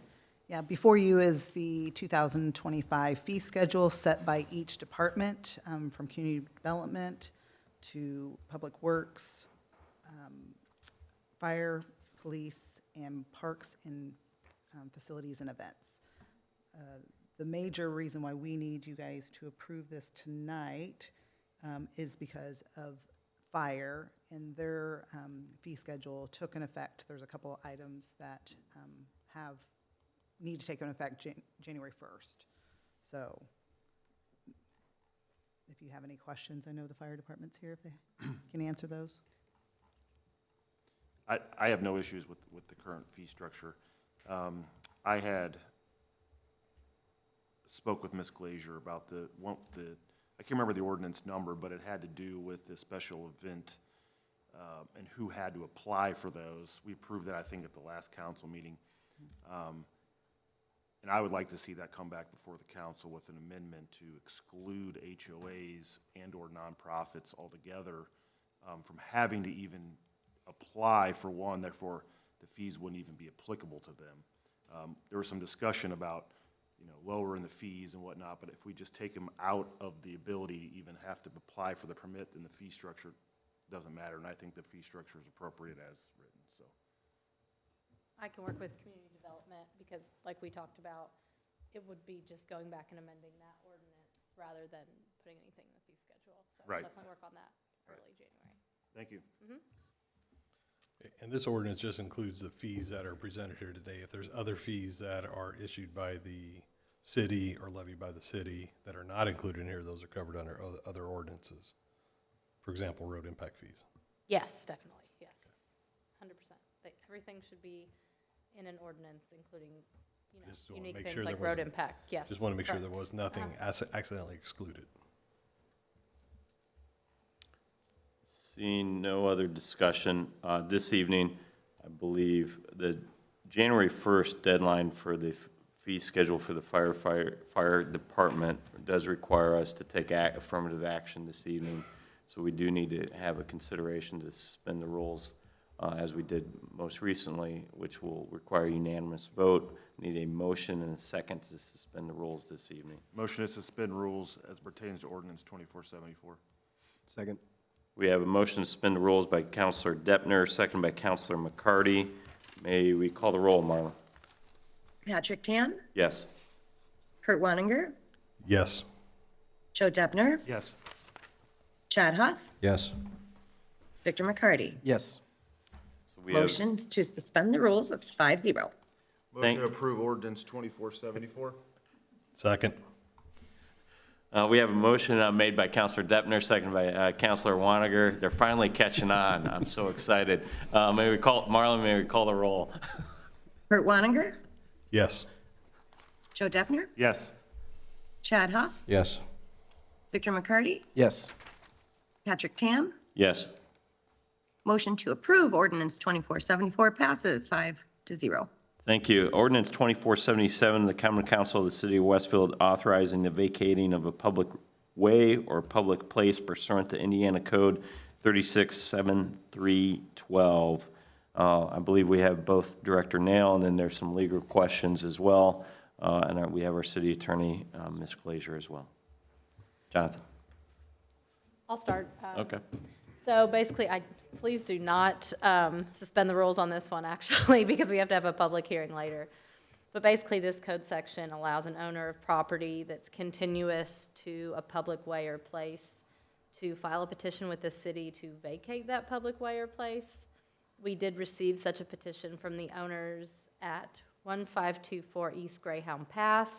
Yeah, before you is the 2025 fee schedule set by each department, from community development to public works, fire, police, and parks and facilities and events. The major reason why we need you guys to approve this tonight is because of fire, and their fee schedule took an effect. There's a couple of items that need to take an effect January 1st. So if you have any questions, I know the fire department's here if they can answer those. I have no issues with the current fee structure. I had spoke with Ms. Glazier about I can't remember the ordinance number, but it had to do with the special event and who had to apply for those. We approved that, I think, at the last council meeting. And I would like to see that come back before the council with an amendment to exclude HOAs and/or nonprofits altogether from having to even apply for one, therefore the fees wouldn't even be applicable to them. There was some discussion about, lowering the fees and whatnot, but if we just take them out of the ability to even have to apply for the permit, then the fee structure doesn't matter, and I think the fee structure is appropriate as written, so. I can work with community development because like we talked about, it would be just going back and amending that ordinance rather than putting anything in the fee schedule. So Right. definitely work on that early January. Thank you. And this ordinance just includes the fees that are presented here today. If there's other fees that are issued by the city or levied by the city that are not included in here, those are covered under other ordinances. For example, road impact fees. Yes, definitely, yes, 100%. Everything should be in an ordinance, including, Just wanna unique make things sure like there road wasn't- impact, yes. Just want to make sure there correct. was nothing accidentally excluded. Seeing no other discussion this evening, I believe the January 1st deadline for the fee schedule for the fire department does require us to take affirmative action this evening. So we do need to have a consideration to suspend the rules as we did most recently, which will require unanimous vote. Need a motion and a second to suspend the rules this evening. Motion to suspend rules as pertains to ordinance 2474. Second. We have a motion to suspend the rules by Counselor Deppner, second by Counselor McCarty. May we call the roll, Marla? Patrick Tan, Yes. Kurt Wanninger, Yes. Joe Deppner, Yes. Chad Huff, Yes. Victor McCarty. Yes. So we have, Motion to suspend the rules, that's 5-0. Motion to approve ordinance 2474. Second. we have a motion made by Counselor Deppner, second by Counselor Waniger. They're finally catching on. I'm so excited. Marlon, may we call the roll? Kurt Wanninger, Yes. Joe Deppner, Yes. Chad Huff, Yes. Victor McCarty, Yes. Patrick Tam. Yes. Motion to approve ordinance 2474 passes 5-0. Thank you. Ordinance 2477, the Common Council of the City of Westfield authorizing the vacating of a public way or public place pursuant to Indiana Code 367312. I believe we have both Director Nail, and then there's some legal questions as well. And we have our city attorney, Ms. Glazier, as well. Jonathan? I'll start. Okay. So basically, please do not suspend the rules on this one, actually, because we have to have a public hearing later. But basically, this code section allows an owner of property that's continuous to a public way or place to file a petition with the city to vacate that public way or place. We did receive such a petition from the owners at 1524 East Greyhound Pass.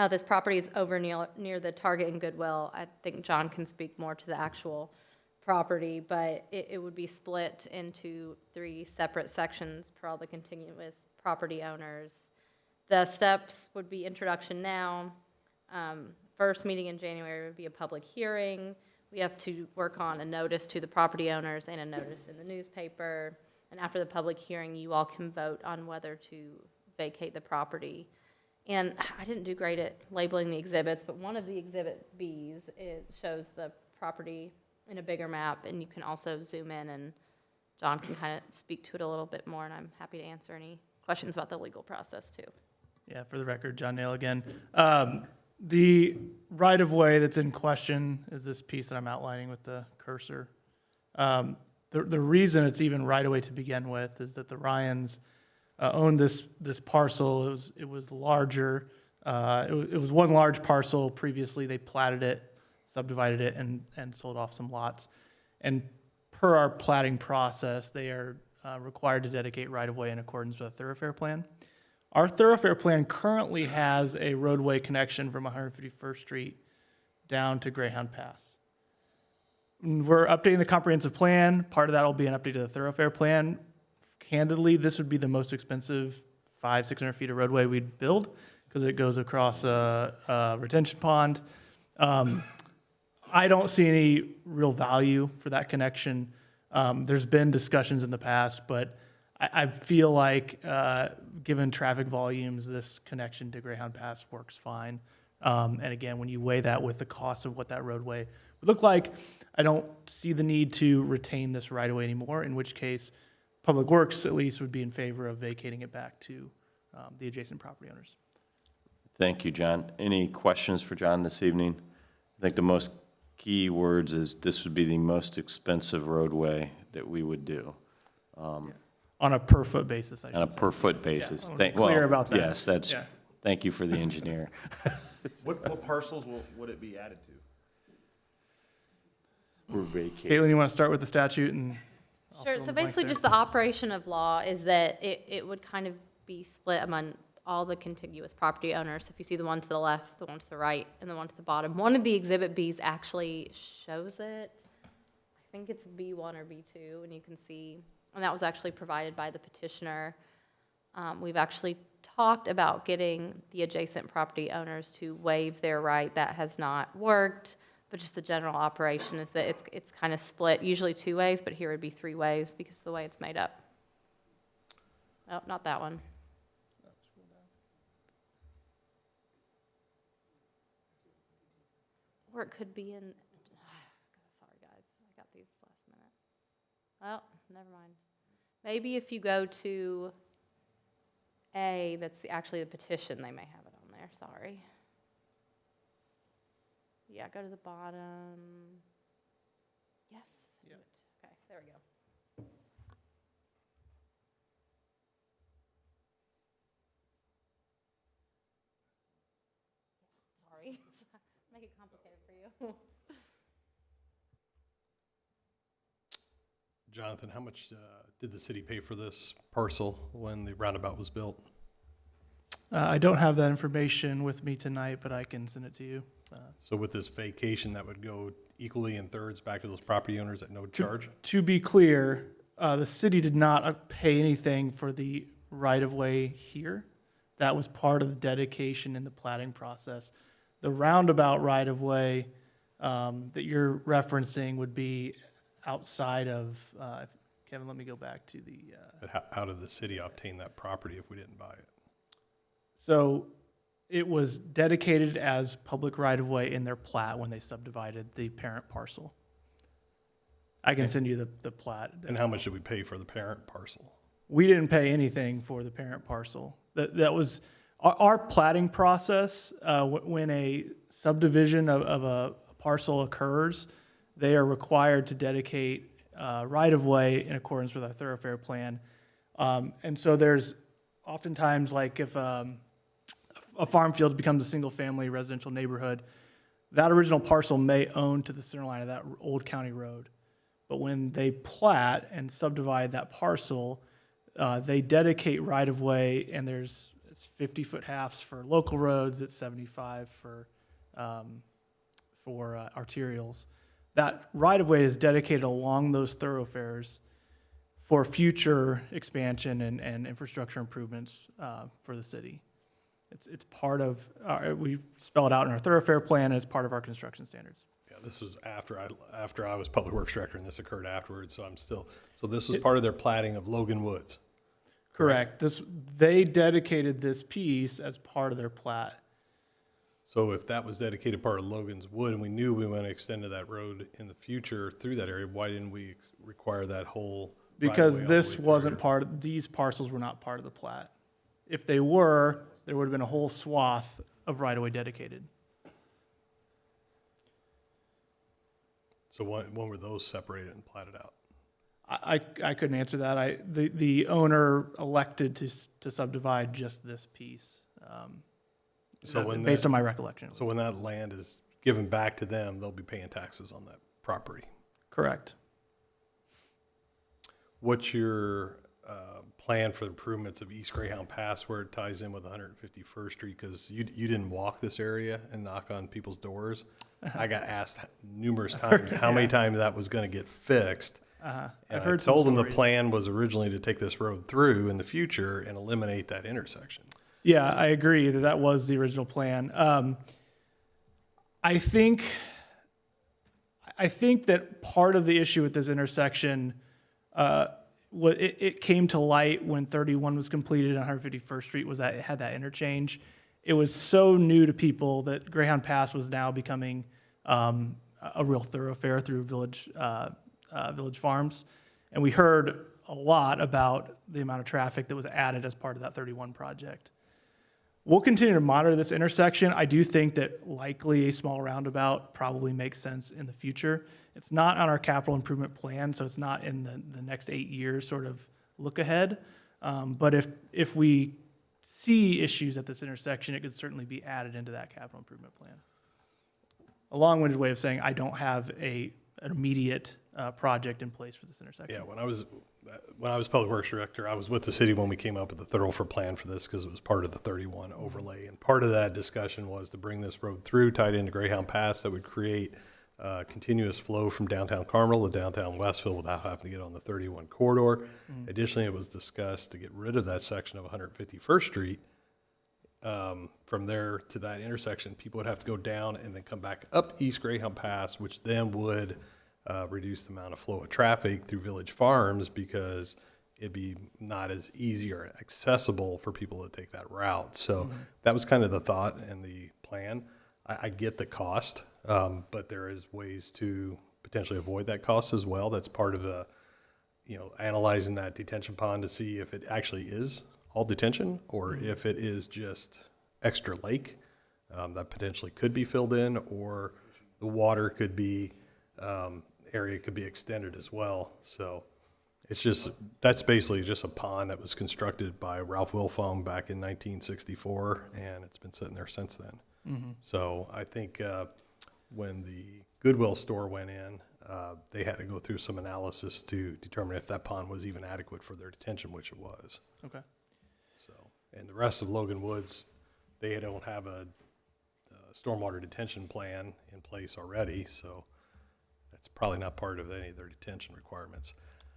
This property is over near the Target and Goodwill. I think John can speak more to the actual property, but it would be split into 3 separate sections per all the continuous property owners. The steps would be introduction now. First meeting in January would be a public hearing. We have to work on a notice to the property owners and a notice in the newspaper. And after the public hearing, you all can vote on whether to vacate the property. And I didn't do great at labeling the exhibits, but one of the exhibit Bs, it shows the property in a bigger map, and you can also zoom in, and John can kind of speak to it a little bit more, and I'm happy to answer any questions about the legal process too. Yeah, for the record, John Nail again. The right-of-way that's in question is this piece that I'm outlining with the cursor. The reason it's even right-of-way to begin with is that the Ryans owned this parcel. It was larger. It was one large parcel previously. They platted it, subdivided it, and sold off some lots. And per our platting process, they are required to dedicate right-of-way in accordance with a thoroughfare plan. Our thoroughfare plan currently has a roadway connection from 151st Street down to Greyhound Pass. We're updating the comprehensive plan. Part of that will be an update to the thoroughfare plan. Candidly, this would be the most expensive 500-600 feet of roadway we'd build because it goes across a retention pond. I don't see any real value for that connection. There's been discussions in the past, but I feel like, given traffic volumes, this connection to Greyhound Pass works fine. And again, when you weigh that with the cost of what that roadway would look like, I don't see the need to retain this right away anymore, in which case Public Works at least would be in favor of vacating it back to the adjacent property owners. Thank you, John. Any questions for John this evening? I think the most key words is this would be the most expensive roadway that we would do. On a per foot basis, I should say. On a per foot basis. I wanna be clear about that. Yes, that's, Yeah. thank you for the engineer. What parcels would it be added to? We're vacating. Caitlin, you want to start with the statute and? I'll Sure, fill in so the blanks basically there. just the operation of law is that it would kind of be split among all the contiguous property owners. If you see the one to the left, the one to the right, and the one to the bottom. One of the Exhibit Bs actually shows it. I think it's B1 or B2, and you can see, and that was actually provided by the petitioner. We've actually talked about getting the adjacent property owners to waive their right. That has not worked, but just the general operation is that it's kind of split, usually 2 ways, but here would be 3 ways because of the way it's made up. Oh, not that one. Or it could be in, sorry guys, I got these last minute. Well, never mind. Maybe if you go to A, that's actually the petition, they may have it on there, sorry. Yeah, go to the bottom. Yes. Yep. Okay, there we go. Sorry, make it complicated for you. Jonathan, how much did the city pay for this parcel when the roundabout was built? I don't have that information with me tonight, but I can send it to you. So with this vacation, that would go equally in thirds back to those property owners at no charge? To be clear, the city did not pay anything for the right-of-way here. That was part of the dedication in the platting process. The roundabout right-of-way that you're referencing would be outside of, Kevin, let me go back to the. But how did the city obtain that property if we didn't buy it? So it was dedicated as public right-of-way in their plat when they subdivided the parent parcel. I can send you the plat. And how much did we pay for the parent parcel? We didn't pay anything for the parent parcel. That was our platting process. When a subdivision of a parcel occurs, they are required to dedicate right-of-way in accordance with our thoroughfare plan. And so there's oftentimes, like if a farm field becomes a single-family residential neighborhood, that original parcel may own to the center line of that old county road. But when they plat and subdivide that parcel, they dedicate right-of-way, and it's 50-foot halves for local roads, it's 75 for arterials. That right-of-way is dedicated along those thoroughfares for future expansion and infrastructure improvements for the city. It's part of, we spell it out in our thoroughfare plan as part of our construction standards. Yeah, this was after I was Public Works Director, and this occurred afterwards, so so this was part of their platting of Logan Woods. Correct. They dedicated this piece as part of their plat. So if that was dedicated part of Logan's Wood, and we knew we want to extend to that road in the future through that area, why didn't we require that whole Because all the this way wasn't these parcels were not part of the plat. If they were, there would have been a whole swath of right-of-way dedicated. So when were those separated and platted out? I couldn't answer that. The owner elected to subdivide just this piece, based on my recollection. So when that land is given back to them, they'll be paying taxes on that property. Correct. What's your plan for improvements of East Greyhound Pass where it ties in with 151st Street? Because you didn't walk this area and knock on people's doors. I got asked numerous times how many times that was going to get fixed. And I've heard I some told them the stories. plan was originally to take this road through in the future and eliminate that intersection. Yeah, I agree that was the original plan. I think that part of the issue with this intersection, it came to light when 31 was completed and 151st Street was that it had that interchange. It was so new to people that Greyhound Pass was now becoming a real thoroughfare through Village Farms. And we heard a lot about the amount of traffic that was added as part of that 31 project. We'll continue to monitor this intersection. I do think that likely a small roundabout probably makes sense in the future. It's not on our capital improvement plan, so it's not in the next 8 years sort of look ahead. But if we see issues at this intersection, it could certainly be added into that capital improvement plan. A long-winded way of saying I don't have an immediate project in place for this intersection. Yeah, when I was public works director, I was with the city when we came up with the thoroughfare plan for this because it was part of the 31 overlay. And part of that discussion was to bring this road through, tied into Greyhound Pass, that would create continuous flow from downtown Carmel to downtown Westfield without having to get on the 31 corridor. Additionally, it was discussed to get rid of that section of 151st Street. From there to that intersection, people would have to go down and then come back up East Greyhound Pass, which then would reduce the amount of flow of traffic through Village Farms because it'd be not as easy or accessible for people to take that route. So that was kind of the thought and the plan. I get the cost, but there is ways to potentially avoid that cost as well. That's part of analyzing that detention pond to see if it actually is all detention or if it is just extra lake that potentially could be filled in, or the water could be area could be extended as well. So that's basically just a pond that was constructed by Ralph Wilfong back in 1964, and it's been sitting there since then. So I think when the Goodwill store went in, they had to go through some analysis to determine if that pond was even adequate for their detention, which it was. Okay. So, and the rest of Logan Woods, they don't have a stormwater detention plan in place already, so that's probably not part of any of their detention requirements.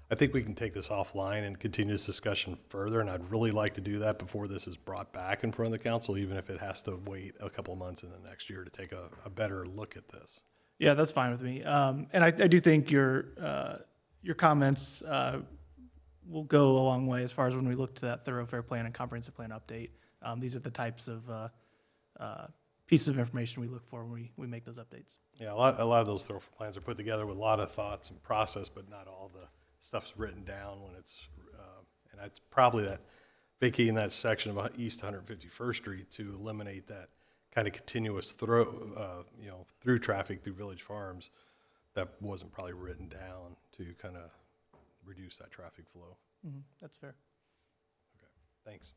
I think we can take this offline and continue this discussion further, and I'd really like to do that before this is brought back in front of the council, even if it has to wait a couple of months in the next year to take a better look at this. Yeah, that's fine with me. And I do think your comments will go a long way as far as when we look to that thoroughfare plan and comprehensive plan update. These are the types of pieces of information we look for when we make those updates. Yeah, a lot of those thoroughfare plans are put together with a lot of thoughts and process, but not all the stuff's written down when it's, and that's probably that vacating that section of East 151st Street to eliminate that kind of continuous through traffic through Village Farms. That wasn't probably written down to kind of reduce that traffic flow. That's fair. Okay, thanks.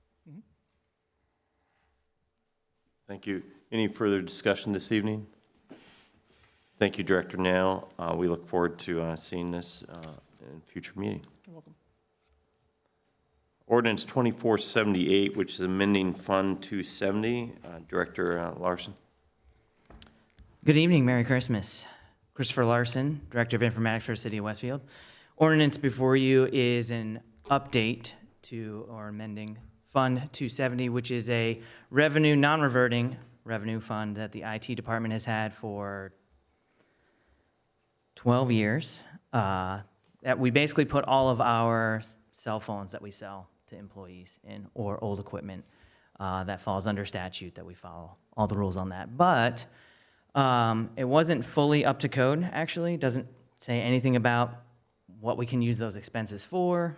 Thank you. Any further discussion this evening? Thank you, Director Nail. We look forward to seeing this in future meeting. You're welcome. Ordinance 2478, which is amending Fund 270. Director Larson. Good evening, Merry Christmas. Christopher Larson, Director of Informatics for the City of Westfield. Ordinance before you is an update to or amending Fund 270, which is a revenue, non-reverting revenue fund that the IT department has had for 12 years. That we basically put all of our cell phones that we sell to employees in, or old equipment that falls under statute, that we follow all the rules on that. But it wasn't fully up to code, actually. It doesn't say anything about what we can use those expenses for.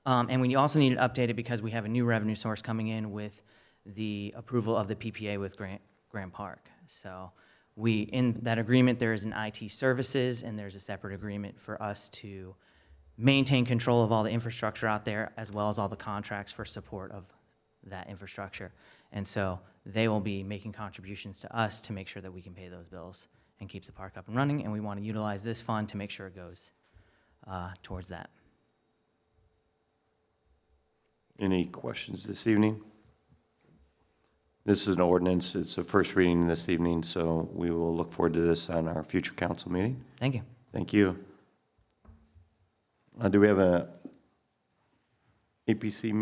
And we also need it updated because we have a new revenue source coming in with the approval of the PPA with Grant Park. So in that agreement, there is an IT services, and there's a separate agreement for us to maintain control of all the infrastructure out there, as well as all the contracts for support of that infrastructure. And so they will be making contributions to us to make sure that we can pay those bills and keep the park up and running, and we want to utilize this fund to make sure it goes towards that. Any questions this evening? This is an ordinance. It's a first reading this evening, so we will look forward to this on our future council meeting. Thank you. Thank you. Do we have a APC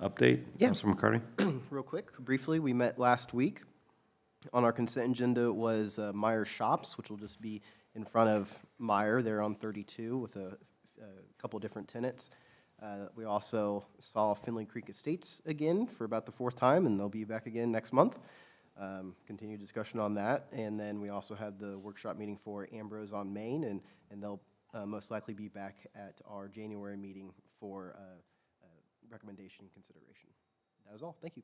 update? Yeah. Councilor McCarty? Real quick, briefly, we met last week. On our consent agenda was Meyer Shops, which will just be in front of Meyer there on 32 with a couple different tenants. We also saw Finley Creek Estates again for about the 4th time, and they'll be back again next month. Continued discussion on that. And then we also had the workshop meeting for Ambrose on Main, and they'll most likely be back at our January meeting for recommendation consideration. That is all. Thank you.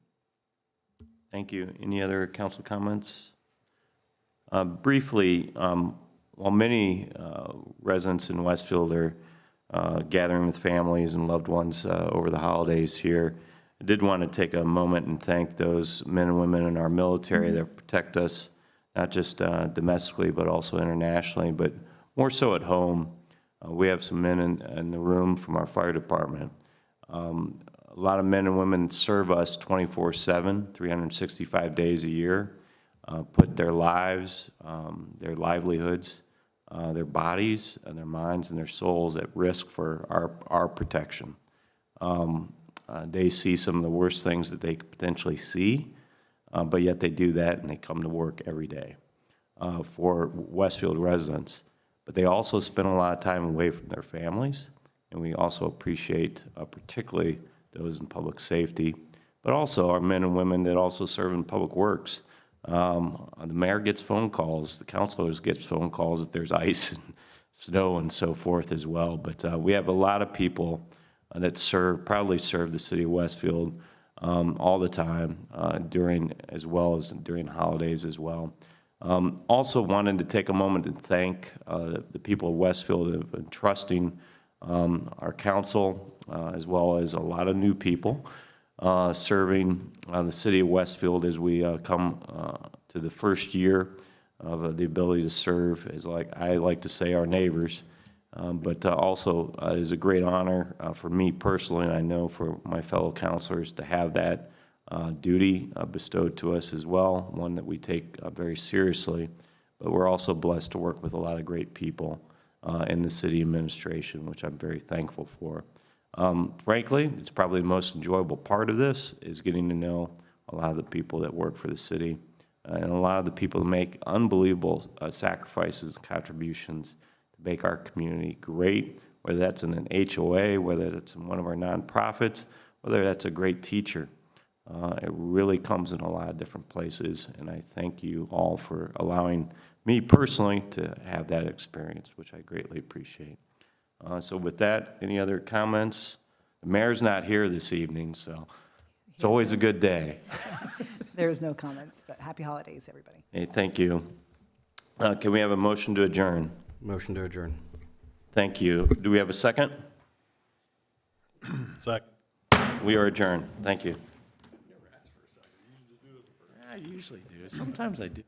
Thank you. Any other council comments? Briefly, while many residents in Westfield are gathering with families and loved ones over the holidays here, I did want to take a moment and thank those men and women in our military that protect us, not just domestically, but also internationally, but more so at home. We have some men in the room from our fire department. A lot of men and women serve us 24/7, 365 days a year, put their lives, their livelihoods, their bodies and their minds and their souls at risk for our protection. They see some of the worst things that they could potentially see, but yet they do that and they come to work every day for Westfield residents. But they also spend a lot of time away from their families, and we also appreciate particularly those in public safety, but also our men and women that also serve in public works. The mayor gets phone calls, the councilors get phone calls if there's ice and snow and so forth as well. But we have a lot of people that proudly serve the city of Westfield all the time, as well as during holidays as well. Also wanted to take a moment to thank the people of Westfield who have been trusting our council, as well as a lot of new people serving the city of Westfield as we come to the first year of the ability to serve, as I like to say, our neighbors. But also it is a great honor for me personally, and I know for my fellow councilors, to have that duty bestowed to us as well, one that we take very seriously. But we're also blessed to work with a lot of great people in the city administration, which I'm very thankful for. Frankly, it's probably the most enjoyable part of this is getting to know a lot of the people that work for the city and a lot of the people who make unbelievable sacrifices and contributions to make our community great, whether that's in an HOA, whether that's in one of our nonprofits, whether that's a great teacher. It really comes in a lot of different places, and I thank you all for allowing me personally to have that experience, which I greatly appreciate. So with that, any other comments? The mayor's not here this evening, so it's always a good day. There's no comments, but happy holidays, everybody. Hey, thank you. Can we have a motion to adjourn? Motion to adjourn. Thank you. Do we have a second? Second. We are adjourned. Thank you. I usually do. Sometimes I do.